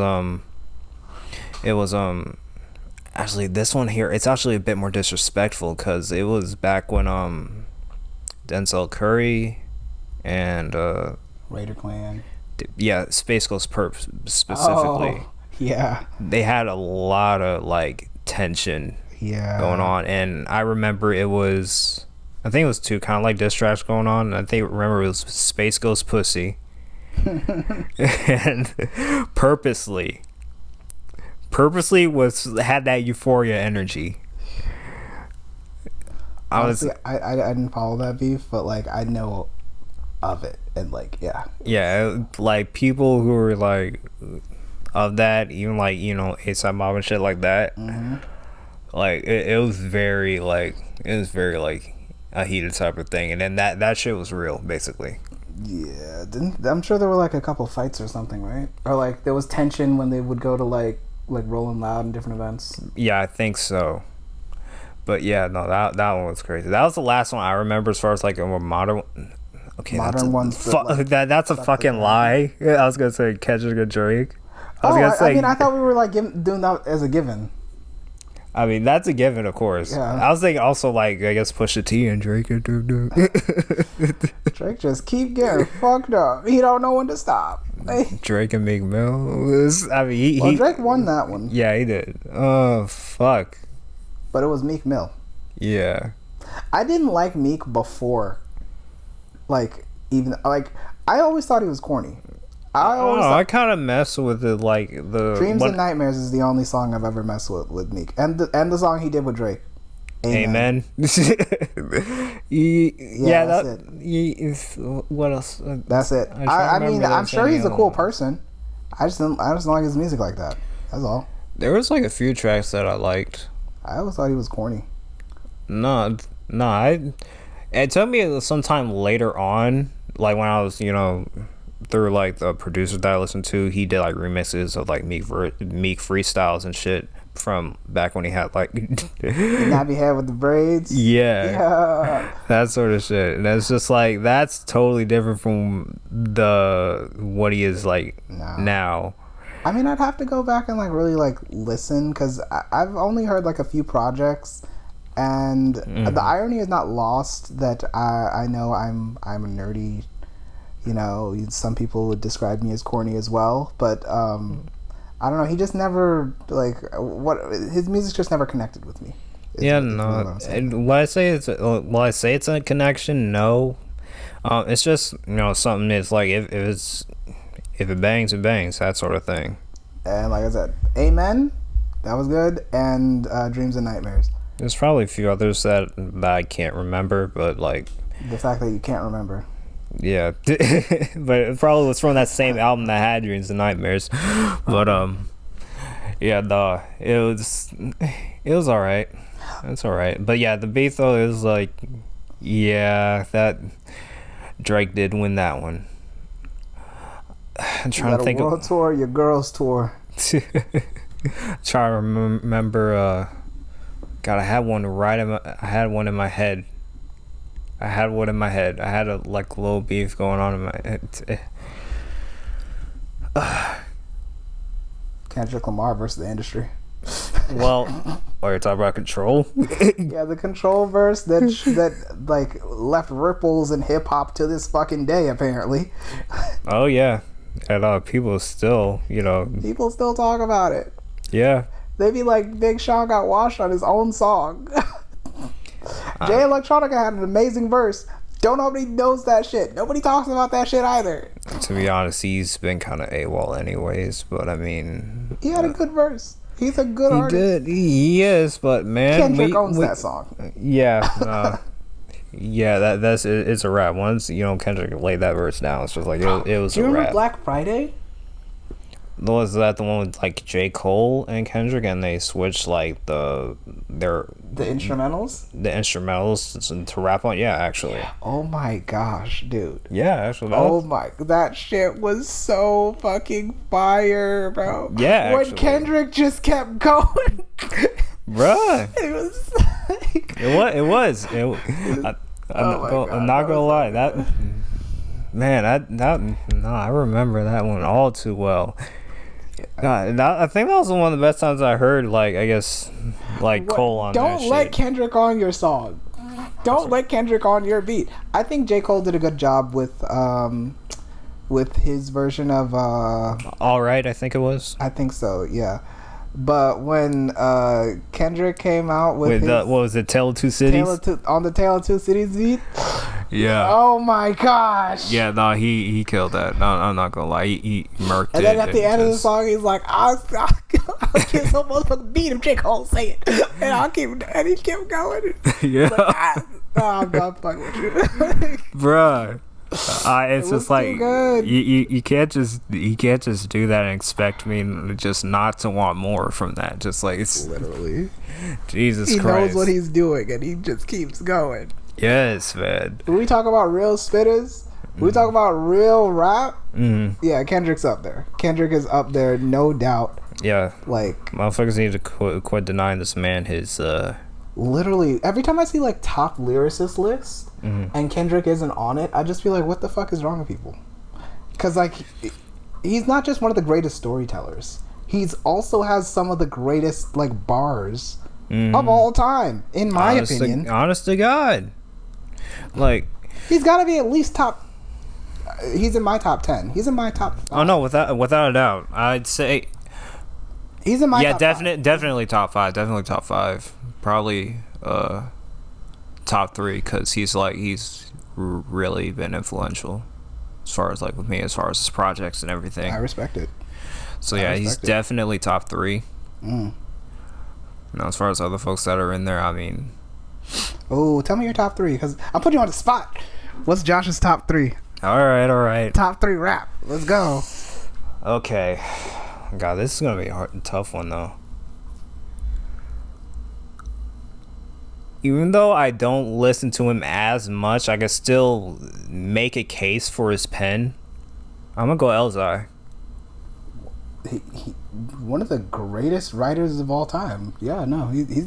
Speaker 2: actually this one here. It's actually a bit more disrespectful because it was back when Denzel Curry and
Speaker 1: Raider Clan.
Speaker 2: Yeah, Space Ghost Perp specifically.
Speaker 1: Oh, yeah.
Speaker 2: They had a lot of like tension going on, and I remember I think it was two kind of like diss tracks going on. Remember it was Space Ghost Pussy and purposely had that euphoria energy.
Speaker 1: Honestly, I didn't follow that beef, but like I know of it, and like
Speaker 2: yeah, like people who were like of that, even like, you know, ASAP Mob and shit like that. Like it was very like a heated type of thing, and then that shit was real basically.
Speaker 1: Yeah, I'm sure there were like a couple fights or something, right? Or like there was tension when they would go to like Rolling Loud in different events.
Speaker 2: Yeah, I think so. But yeah, no, that one was crazy. That was the last one I remember as far as like a more modern. Okay,
Speaker 1: modern ones.
Speaker 2: That's a fucking lie. I was gonna say Kendrick and Drake.
Speaker 1: I mean, I thought we were like doing that as a given.
Speaker 2: I mean, that's a given, of course.
Speaker 1: Yeah.
Speaker 2: I was thinking also like, I guess Pusha T and Drake.
Speaker 1: Drake just keep getting fucked up. He don't know when to stop.
Speaker 2: Drake and Meek Mill. I mean,
Speaker 1: Drake won that one.
Speaker 2: Yeah, he did. Oh fuck.
Speaker 1: But it was Meek Mill.
Speaker 2: Yeah.
Speaker 1: I didn't like Meek before. Like, even like I always thought he was corny. I
Speaker 2: kind of mess with it, like the
Speaker 1: Dreams and Nightmares is the only song I've ever messed with Meek, and the song he did with Drake.
Speaker 2: Amen.
Speaker 1: That's it.
Speaker 2: What else?
Speaker 1: That's it. I mean, I'm sure he's a cool person. I just don't like his music like that. That's all.
Speaker 2: There was like a few tracks that I liked.
Speaker 1: I always thought he was corny.
Speaker 2: It took me sometime later on, like when I was, you know, through like the producers that I listened to, he did like remixes of like Meek freestyles and shit from back when he had like
Speaker 1: the nappy head with the braids.
Speaker 2: Yeah, that sort of shit. And that's just like, that's totally different from what he is like now.
Speaker 1: I mean, I'd have to go back and like really like listen, because I've only heard like a few projects, and the irony is not lost that I know I'm a nerdy. You know, some people would describe me as corny as well, but I don't know. He just never his music just never connected with me.
Speaker 2: And when I say it's a connection, no, it's just, you know, something. It's like if it bangs, it bangs, that sort of thing.
Speaker 1: And like I said, Amen, that was good, and Dreams and Nightmares.
Speaker 2: There's probably a few others that I can't remember, but like
Speaker 1: the fact that you can't remember.
Speaker 2: Yeah, but it probably was from that same album that had Dreams and Nightmares. But yeah, it was all right. It's all right. But yeah, the beef though is like, yeah, that Drake did win that one. I'm trying to think
Speaker 1: world tour, your girls tour.
Speaker 2: Trying to remember. God, I had one in my head. I had a like little beef going on in my head.
Speaker 1: Kendrick Lamar versus the industry.
Speaker 2: Well, you're talking about Control?
Speaker 1: Yeah, the Control verse that like left ripples in hip hop to this fucking day, apparently.
Speaker 2: Oh yeah, and people still
Speaker 1: talk about it.
Speaker 2: Yeah,
Speaker 1: they be like, Big Sean got washed on his own song. Jay Electronica had an amazing verse. Don't nobody knows that shit. Nobody talks about that shit either.
Speaker 2: To be honest, he's been kind of AWOL anyways, but I mean,
Speaker 1: he had a good verse. He's a good artist.
Speaker 2: He is, but man,
Speaker 1: Kendrick owns that song.
Speaker 2: Yeah, yeah, it's a rap. Once Kendrick laid that verse down, it's just like it was.
Speaker 1: Do you
Speaker 2: a
Speaker 1: remember
Speaker 2: rap.
Speaker 1: Black Friday?
Speaker 2: Was that the one with like J. Cole and Kendrick, and they switched like the instrumentals to rap on? Yeah, actually.
Speaker 1: Oh my gosh, dude.
Speaker 2: Yeah, actually.
Speaker 1: That shit was so fucking fire, bro.
Speaker 2: Yeah,
Speaker 1: when
Speaker 2: actually.
Speaker 1: Kendrick just kept going,
Speaker 2: bruh.
Speaker 1: It was.
Speaker 2: I'm not gonna lie. That man, I remember that one all too well. God, I think that was one of the best times I heard, like, I guess, like, Cole on that shit.
Speaker 1: Don't let Kendrick on your song. Don't let Kendrick on your beat. I think J. Cole did a good job with his version of
Speaker 2: All Right, I think it was.
Speaker 1: I think so, yeah. But when Kendrick came out with his,
Speaker 2: what was it, Tale of Two Cities?
Speaker 1: On the Tale of Two Cities beat?
Speaker 2: Yeah.
Speaker 1: Oh my gosh.
Speaker 2: Yeah, no, he killed that. No, I'm not gonna lie. He murked it.
Speaker 1: And then at the end of the song, he's like, I'll get some motherfucker beat him, J. Cole, say it. And he kept going.
Speaker 2: Yeah.
Speaker 1: Like, I'm not fucking with you.
Speaker 2: Bruh. It's just like you can't just do that and expect me just not to want more from that. Just like it's
Speaker 1: literally
Speaker 2: Jesus Christ.
Speaker 1: He knows what he's doing and he just keeps going.
Speaker 2: Yes, man.
Speaker 1: When we talk about real spitters, we talk about real rap. Yeah, Kendrick's up there. Kendrick is up there, no doubt.
Speaker 2: Yeah,
Speaker 1: like
Speaker 2: motherfuckers need to quit denying this man his.
Speaker 1: Literally, every time I see like top lyricist lists and Kendrick isn't on it, I just feel like, what the fuck is wrong with people? Because like, he's not just one of the greatest storytellers. He's also has some of the greatest like bars of all time, in my opinion.
Speaker 2: Honest to God, like
Speaker 1: he's got to be at least top. He's in my top 10. He's in my top 5.
Speaker 2: Oh no, without a doubt, I'd say
Speaker 1: he's in my top
Speaker 2: definitely top 5. Definitely top 5. Probably top 3 because he's really been influential as far as like with me, as far as his projects and everything.
Speaker 1: I respect it.
Speaker 2: So yeah, he's definitely top 3. Now as far as other folks that are in there, I mean,
Speaker 1: oh, tell me your top 3 because I'm putting you on the spot. What's Josh's top 3?
Speaker 2: All right.
Speaker 1: Top 3 rap. Let's go.
Speaker 2: Okay. God, this is gonna be a tough one though. Even though I don't listen to him as much, I can still make a case for his pen. I'm gonna go Elzai.
Speaker 1: He one of the greatest writers of all time. Yeah, no, he gets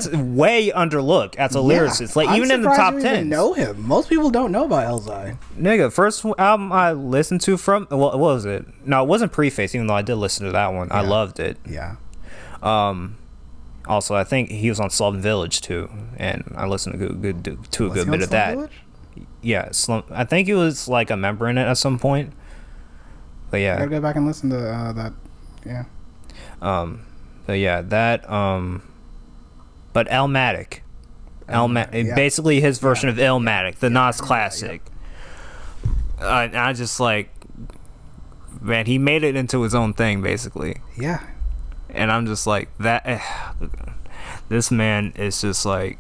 Speaker 2: way underlooked as a lyricist. Like even in the top 10,
Speaker 1: know him. Most people don't know about Elzai.
Speaker 2: Nigga, first album I listened to from what was it? No, it wasn't Preface. Even though I did listen to that one, I loved it.
Speaker 1: Yeah.
Speaker 2: Also, I think he was on Slum Village too, and I listened to a good bit of that. Village? Yeah, I think he was like a member in it at some point. But yeah,
Speaker 1: I gotta go back and listen to that. Yeah.
Speaker 2: But yeah, that. But Illmatic, basically his version of Illmatic, the Nas classic. I just like, man, he made it into his own thing basically.
Speaker 1: Yeah.
Speaker 2: And I'm just like that. This man is just like,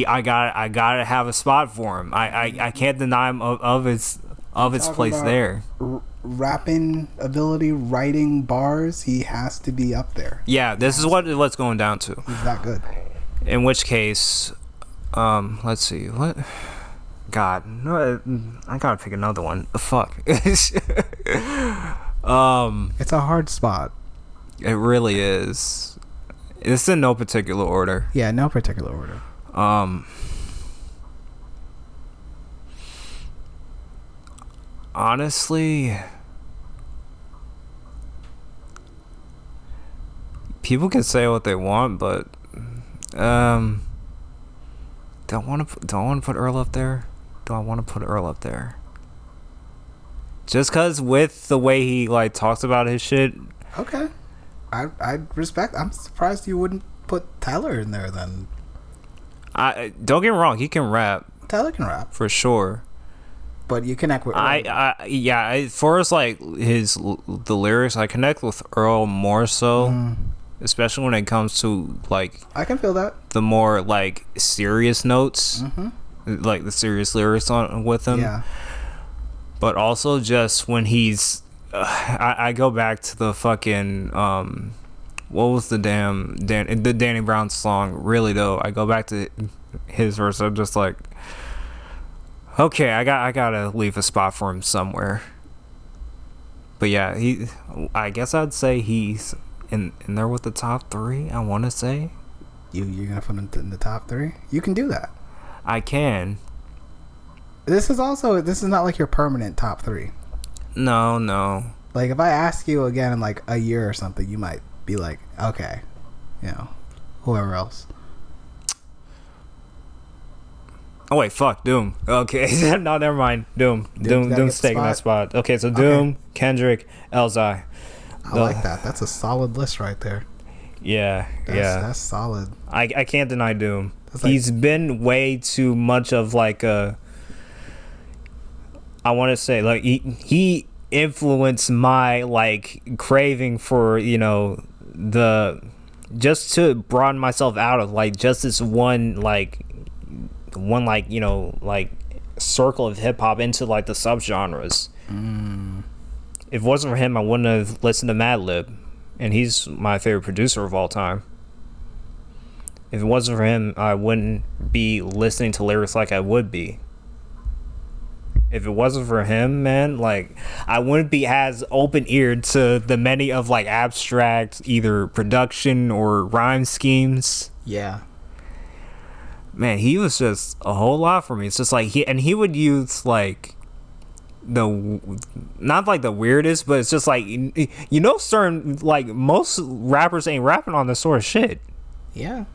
Speaker 2: I gotta have a spot for him. I can't deny him of its place there.
Speaker 1: Rapping ability, writing bars, he has to be up there.
Speaker 2: Yeah, this is what's going down to.
Speaker 1: He's that good.
Speaker 2: In which case, let's see what. God, no, I gotta pick another one. Fuck.
Speaker 1: It's a hard spot.
Speaker 2: It really is. It's in no particular order.
Speaker 1: Yeah, no particular order.
Speaker 2: Honestly, people can say what they want, but don't want to put Earl up there. Do I want to put Earl up there? Just cause with the way he like talks about his shit.
Speaker 1: Okay, I respect. I'm surprised you wouldn't put Tyler in there then.
Speaker 2: I don't get me wrong, he can rap.
Speaker 1: Tyler can rap
Speaker 2: for sure.
Speaker 1: But you connect with
Speaker 2: Earl. As far as like the lyrics, I connect with Earl more so, especially when it comes to like
Speaker 1: I can feel that
Speaker 2: the more like serious notes, like the serious lyrics on with him.
Speaker 1: Yeah.
Speaker 2: But also just when he's, I go back to the fucking what was the the Danny Brown song? Really though, I go back to his verse. I'm just like. Okay, I gotta leave a spot for him somewhere. But yeah, I guess I'd say he's in there with the top 3. I want to say.
Speaker 1: You're gonna put him in the top 3? You can do that.
Speaker 2: I can.
Speaker 1: This is not like your permanent top 3.
Speaker 2: No.
Speaker 1: Like if I ask you again in like a year or something, you might be like, okay, whoever else.
Speaker 2: Oh wait, fuck Doom. Okay, no, never mind. Doom's taking that spot. Okay, so Doom, Kendrick, Elzai.
Speaker 1: I like that. That's a solid list right there.
Speaker 2: Yeah,
Speaker 1: that's solid.
Speaker 2: I can't deny Doom. He's been way too much of like a. I want to say like he influenced my like craving for the just to broaden myself out of like just this one circle of hip hop into like the subgenres. If it wasn't for him, I wouldn't have listened to Madlib, and he's my favorite producer of all time. If it wasn't for him, I wouldn't be listening to lyrics like I would be. If it wasn't for him, man, like I wouldn't be as open-eared to the many of like abstract either production or rhyme schemes.
Speaker 1: Yeah.
Speaker 2: Man, he was just a whole lot for me. It's just like he would use like not like the weirdest, but it's just like certain like most rappers ain't rapping on this sort of shit.
Speaker 1: Yeah,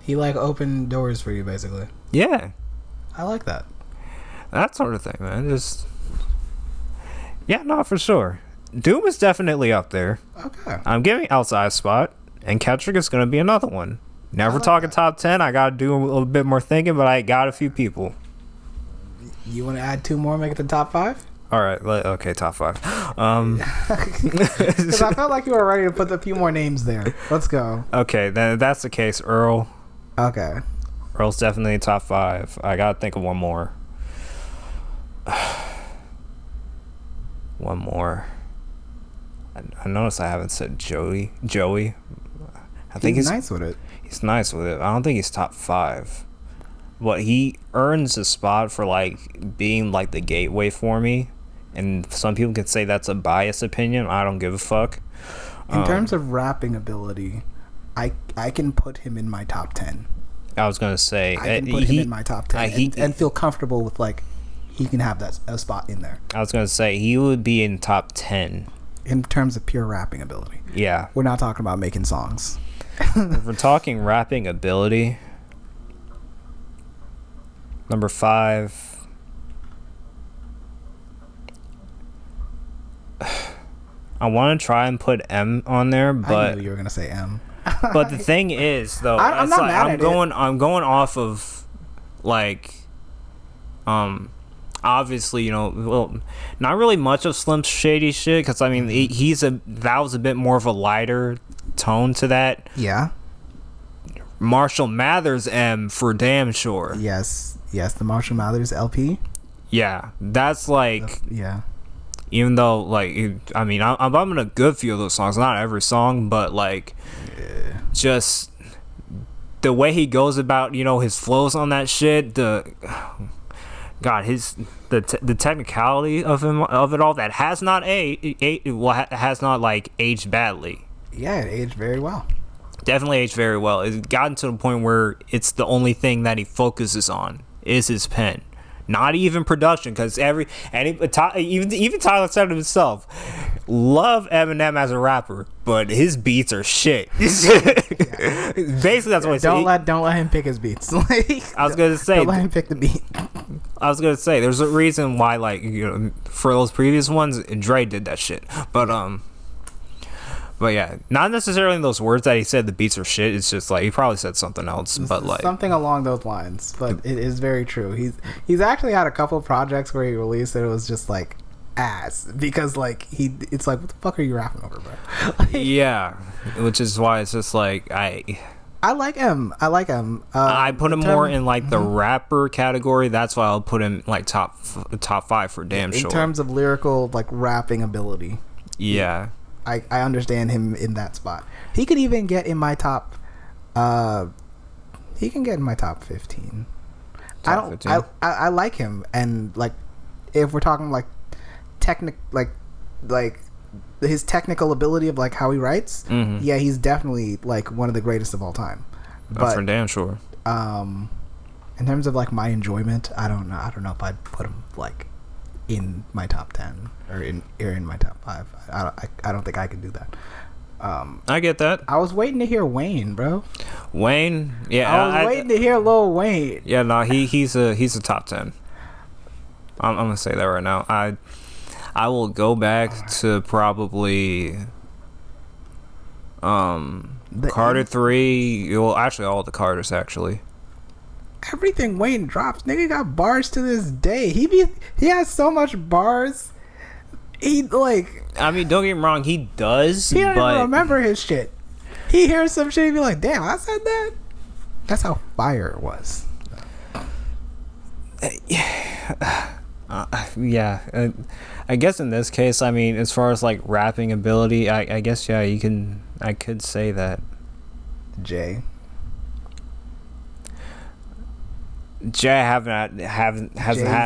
Speaker 1: he like opened doors for you basically.
Speaker 2: Yeah,
Speaker 1: I like that
Speaker 2: sort of thing, man. Just for sure. Doom is definitely up there.
Speaker 1: Okay,
Speaker 2: I'm giving Outside a spot, and Kendrick is gonna be another one. Never talking top 10. I gotta do a little bit more thinking, but I got a few people.
Speaker 1: You want to add 2 more, make it the top 5?
Speaker 2: All right, okay, top 5.
Speaker 1: Because I felt like you were ready to put a few more names there. Let's go.
Speaker 2: Okay, then if that's the case, Earl.
Speaker 1: Okay.
Speaker 2: Earl's definitely top 5. I gotta think of one more. One more. I noticed I haven't said Joey. I think he's
Speaker 1: nice with it.
Speaker 2: He's nice with it. I don't think he's top 5. But he earns a spot for like being like the gateway for me. And some people can say that's a biased opinion. I don't give a fuck.
Speaker 1: In terms of rapping ability, I can put him in my top 10.
Speaker 2: I was gonna say
Speaker 1: I can put him in my top 10 and feel comfortable with like he can have a spot in there.
Speaker 2: I was gonna say he would be in top 10
Speaker 1: in terms of pure rapping ability.
Speaker 2: Yeah,
Speaker 1: we're not talking about making songs.
Speaker 2: If we're talking rapping ability, number 5. I want to try and put M on there, but
Speaker 1: I knew you were gonna say M.
Speaker 2: But the thing is, though,
Speaker 1: I'm not mad at it.
Speaker 2: I'm going off of like, obviously, well, not really much of Slim Shady shit, because I mean, that was a bit more of a lighter tone to that.
Speaker 1: Yeah.
Speaker 2: Marshall Mathers M for damn sure.
Speaker 1: Yes, the Marshall Mathers LP.
Speaker 2: Yeah, that's like
Speaker 1: yeah.
Speaker 2: Even though, like, I mean, I'm bumming a good few of those songs, not every song, but like, just the way he goes about, his flows on that shit, the God, the technicality of it all that has not has not like aged badly.
Speaker 1: Yeah, it aged very well.
Speaker 2: Definitely aged very well. It's gotten to the point where it's the only thing that he focuses on is his pen. Not even production, because even Tyler said it himself. Love Eminem as a rapper, but his beats are shit. Basically, that's what I said.
Speaker 1: Don't let him pick his beats. Like,
Speaker 2: I was gonna say,
Speaker 1: don't let him pick the beat.
Speaker 2: I was gonna say, there's a reason why, like, for those previous ones, Dre did that shit. But yeah, not necessarily in those words that he said the beats are shit. It's just like he probably said something else, but like
Speaker 1: something along those lines. But it is very true. He's actually had a couple projects where he released it. It was just like ass, because like it's like, what the fuck are you rapping over, bro? Like,
Speaker 2: yeah, which is why it's just like I
Speaker 1: like him.
Speaker 2: I put him more in like the rapper category. That's why I'll put him like top 5 for damn sure.
Speaker 1: In terms of lyrical like rapping ability.
Speaker 2: Yeah.
Speaker 1: I understand him in that spot. He could even get in my top. He can get in my top 15. I like him, and like, if we're talking like like his technical ability of like how he writes, yeah, he's definitely like one of the greatest of all time.
Speaker 2: But for damn sure.
Speaker 1: In terms of like my enjoyment, I don't know if I'd put him like in my top 10 or in my top 5. I don't think I could do that.
Speaker 2: I get that.
Speaker 1: I was waiting to hear Wayne, bro.
Speaker 2: Wayne, yeah.
Speaker 1: I was waiting to hear Lil Wayne.
Speaker 2: Yeah, no, he's a top 10. I'm gonna say that right now. I will go back to probably Carter 3. Well, actually all the Carters actually.
Speaker 1: Everything Wayne drops, nigga got bars to this day. He has so much bars. He like,
Speaker 2: I mean, don't get me wrong, he does.
Speaker 1: He don't even remember his shit. He hears some shit and be like, damn, I said that. That's how fire it was.
Speaker 2: Yeah. I guess in this case, I mean, as far as like rapping ability, I guess yeah, I could say that.
Speaker 1: Jay
Speaker 2: hasn't had.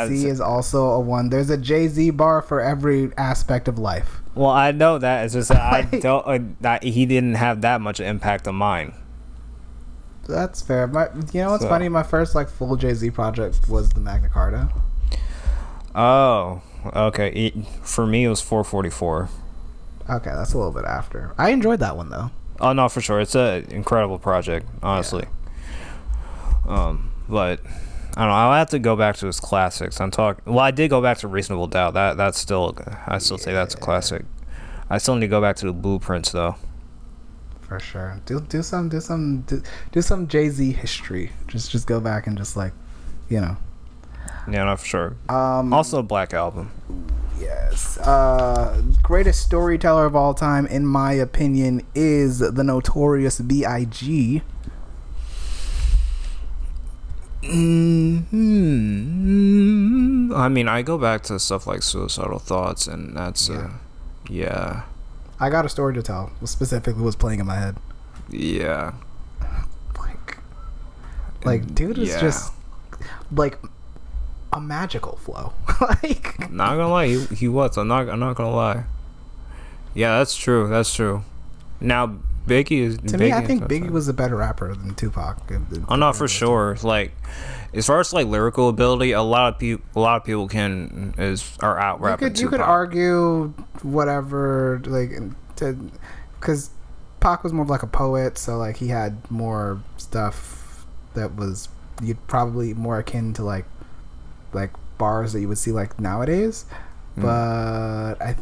Speaker 1: Jay-Z is also a one. There's a Jay-Z bar for every aspect of life.
Speaker 2: Well, I know that. It's just that I don't. That he didn't have that much impact on mine.
Speaker 1: That's fair. You know what's funny? My first like full Jay-Z project was the Magna Carta.
Speaker 2: Oh, okay. For me, it was 444.
Speaker 1: Okay, that's a little bit after. I enjoyed that one though.
Speaker 2: Oh no, for sure. It's an incredible project, honestly. Yeah. But I don't know. I'll have to go back to his classics. Well, I did go back to Reasonable Doubt. That's still. I still say that's a classic. I still need to go back to the Blueprints though.
Speaker 1: For sure. Do some Jay-Z history. Just go back and just like, you know.
Speaker 2: Yeah, no, for sure. Also a Black Album.
Speaker 1: Yes. Greatest storyteller of all time, in my opinion, is the Notorious B.I.G.
Speaker 2: I mean, I go back to stuff like Suicidal Thoughts, and that's yeah.
Speaker 1: I got a story to tell. Specifically, was playing in my head.
Speaker 2: Yeah.
Speaker 1: Like, dude is just like a magical flow. Like,
Speaker 2: not gonna lie, he was. I'm not gonna lie. Yeah, that's true. Now Biggie is.
Speaker 1: To me, I think Biggie was a better rapper than Tupac.
Speaker 2: Oh no, for sure. Like, as far as like lyrical ability, a lot of people are out rapping.
Speaker 1: You could argue whatever, like, because Pac was more of like a poet, so like he had more stuff that was you'd probably more akin to like bars that you would see like nowadays. But I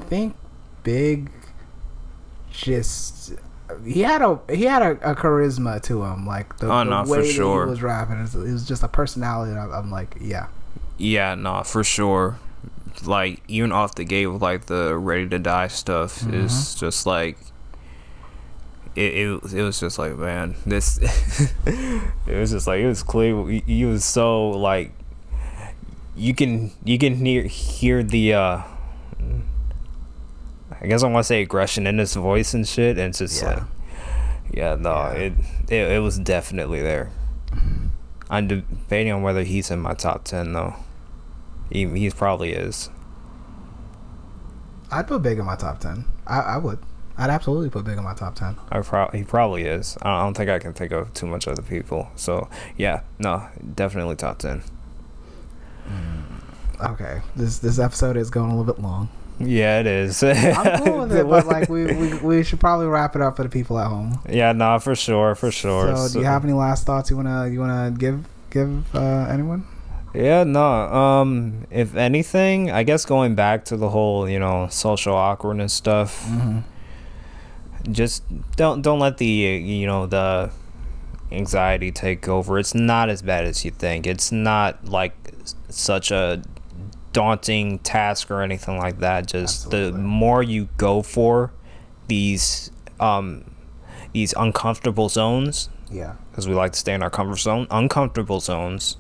Speaker 1: think Big just he had a charisma to him, like the way that he was rapping. It was just a personality. I'm like, yeah,
Speaker 2: no, for sure. Like, even off the gate with like the Ready to Die stuff is just like it was just like, man, this it was just like, it was clear. He was so like, you can hear the I guess I want to say aggression in his voice and shit, and it's just it was definitely there. I'm debating on whether he's in my top 10 though. He probably is.
Speaker 1: I'd put Big in my top 10. I would. I'd absolutely put Big in my top 10.
Speaker 2: He probably is. I don't think I can think of too much other people. So yeah, no, definitely top 10.
Speaker 1: Okay, this episode is going a little bit long.
Speaker 2: Yeah, it is.
Speaker 1: I'm cool with it, but like we should probably wrap it up for the people at home.
Speaker 2: Yeah, no, for sure. So,
Speaker 1: do you have any last thoughts you wanna give anyone?
Speaker 2: Yeah, no. If anything, I guess going back to the whole, social awkwardness stuff. Just don't let the the anxiety take over. It's not as bad as you think. It's not like such a daunting task or anything like that. Just Absolutely. The more you go for these uncomfortable zones, because we like to stay in our comfort zone, uncomfortable zones,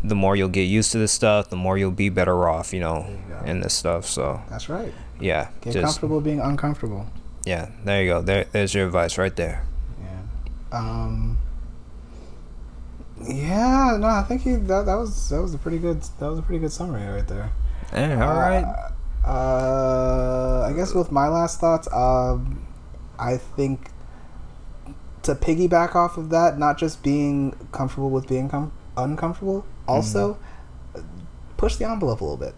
Speaker 2: the more you'll get used to this stuff, the more you'll be better off, in this stuff. So that's
Speaker 1: right.
Speaker 2: Get
Speaker 1: comfortable being uncomfortable.
Speaker 2: Yeah, there you go. There's your advice right there.
Speaker 1: I think that was a pretty good summary right there.
Speaker 2: Yeah, all right.
Speaker 1: I guess with my last thoughts, I think to piggyback off of that, not just being comfortable with being uncomfortable, also push the envelope a little bit.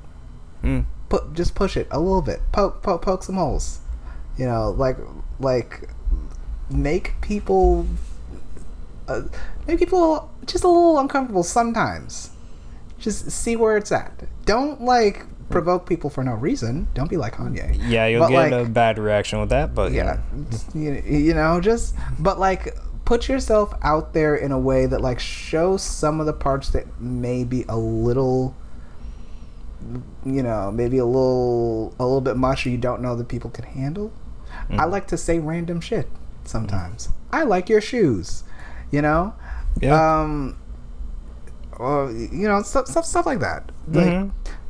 Speaker 1: Just push it a little bit. Poke some holes. Make people just a little uncomfortable sometimes. Just see where it's at. Don't provoke people for no reason. Don't be like Kanye.
Speaker 2: Yeah, you'll get a bad reaction with that, but
Speaker 1: put yourself out there in a way that shows some of the parts that may be a little, maybe a little bit much, or you don't know that people can handle. I like to say random shit sometimes. I like your shoes, or stuff like that.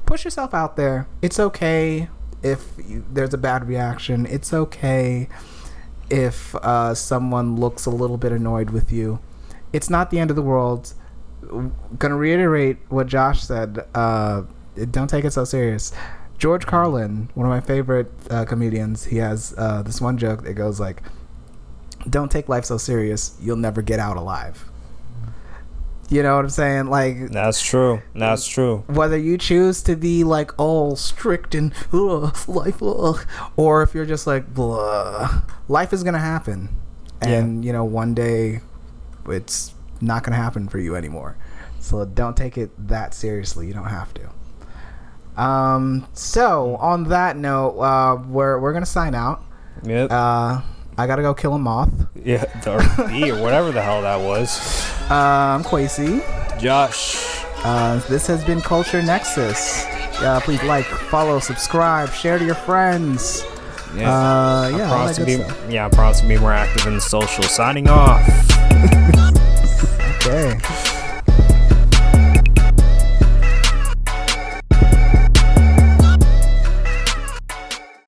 Speaker 1: Push yourself out there. It's okay if there's a bad reaction. It's okay if someone looks a little bit annoyed with you. It's not the end of the world. Gonna reiterate what Josh said. Don't take it so serious. George Carlin, one of my favorite comedians, he has this one joke that goes like, "Don't take life so serious. You'll never get out alive." You know what I'm saying?
Speaker 2: That's true. That's true.
Speaker 1: Whether you choose to be all strict and life, or if you're just blah, life is gonna happen, and one day it's not gonna happen for you anymore. So don't take it that seriously. You don't have to. So on that note, we're gonna sign out.
Speaker 2: Yep.
Speaker 1: I gotta go kill a moth.
Speaker 2: Yeah, or whatever the hell that was.
Speaker 1: I'm Kweisi
Speaker 2: Josh.
Speaker 1: This has been Culture Nexus. Please follow, subscribe, share to your friends.
Speaker 2: I promise to be more active in the social. Signing off.
Speaker 1: Okay.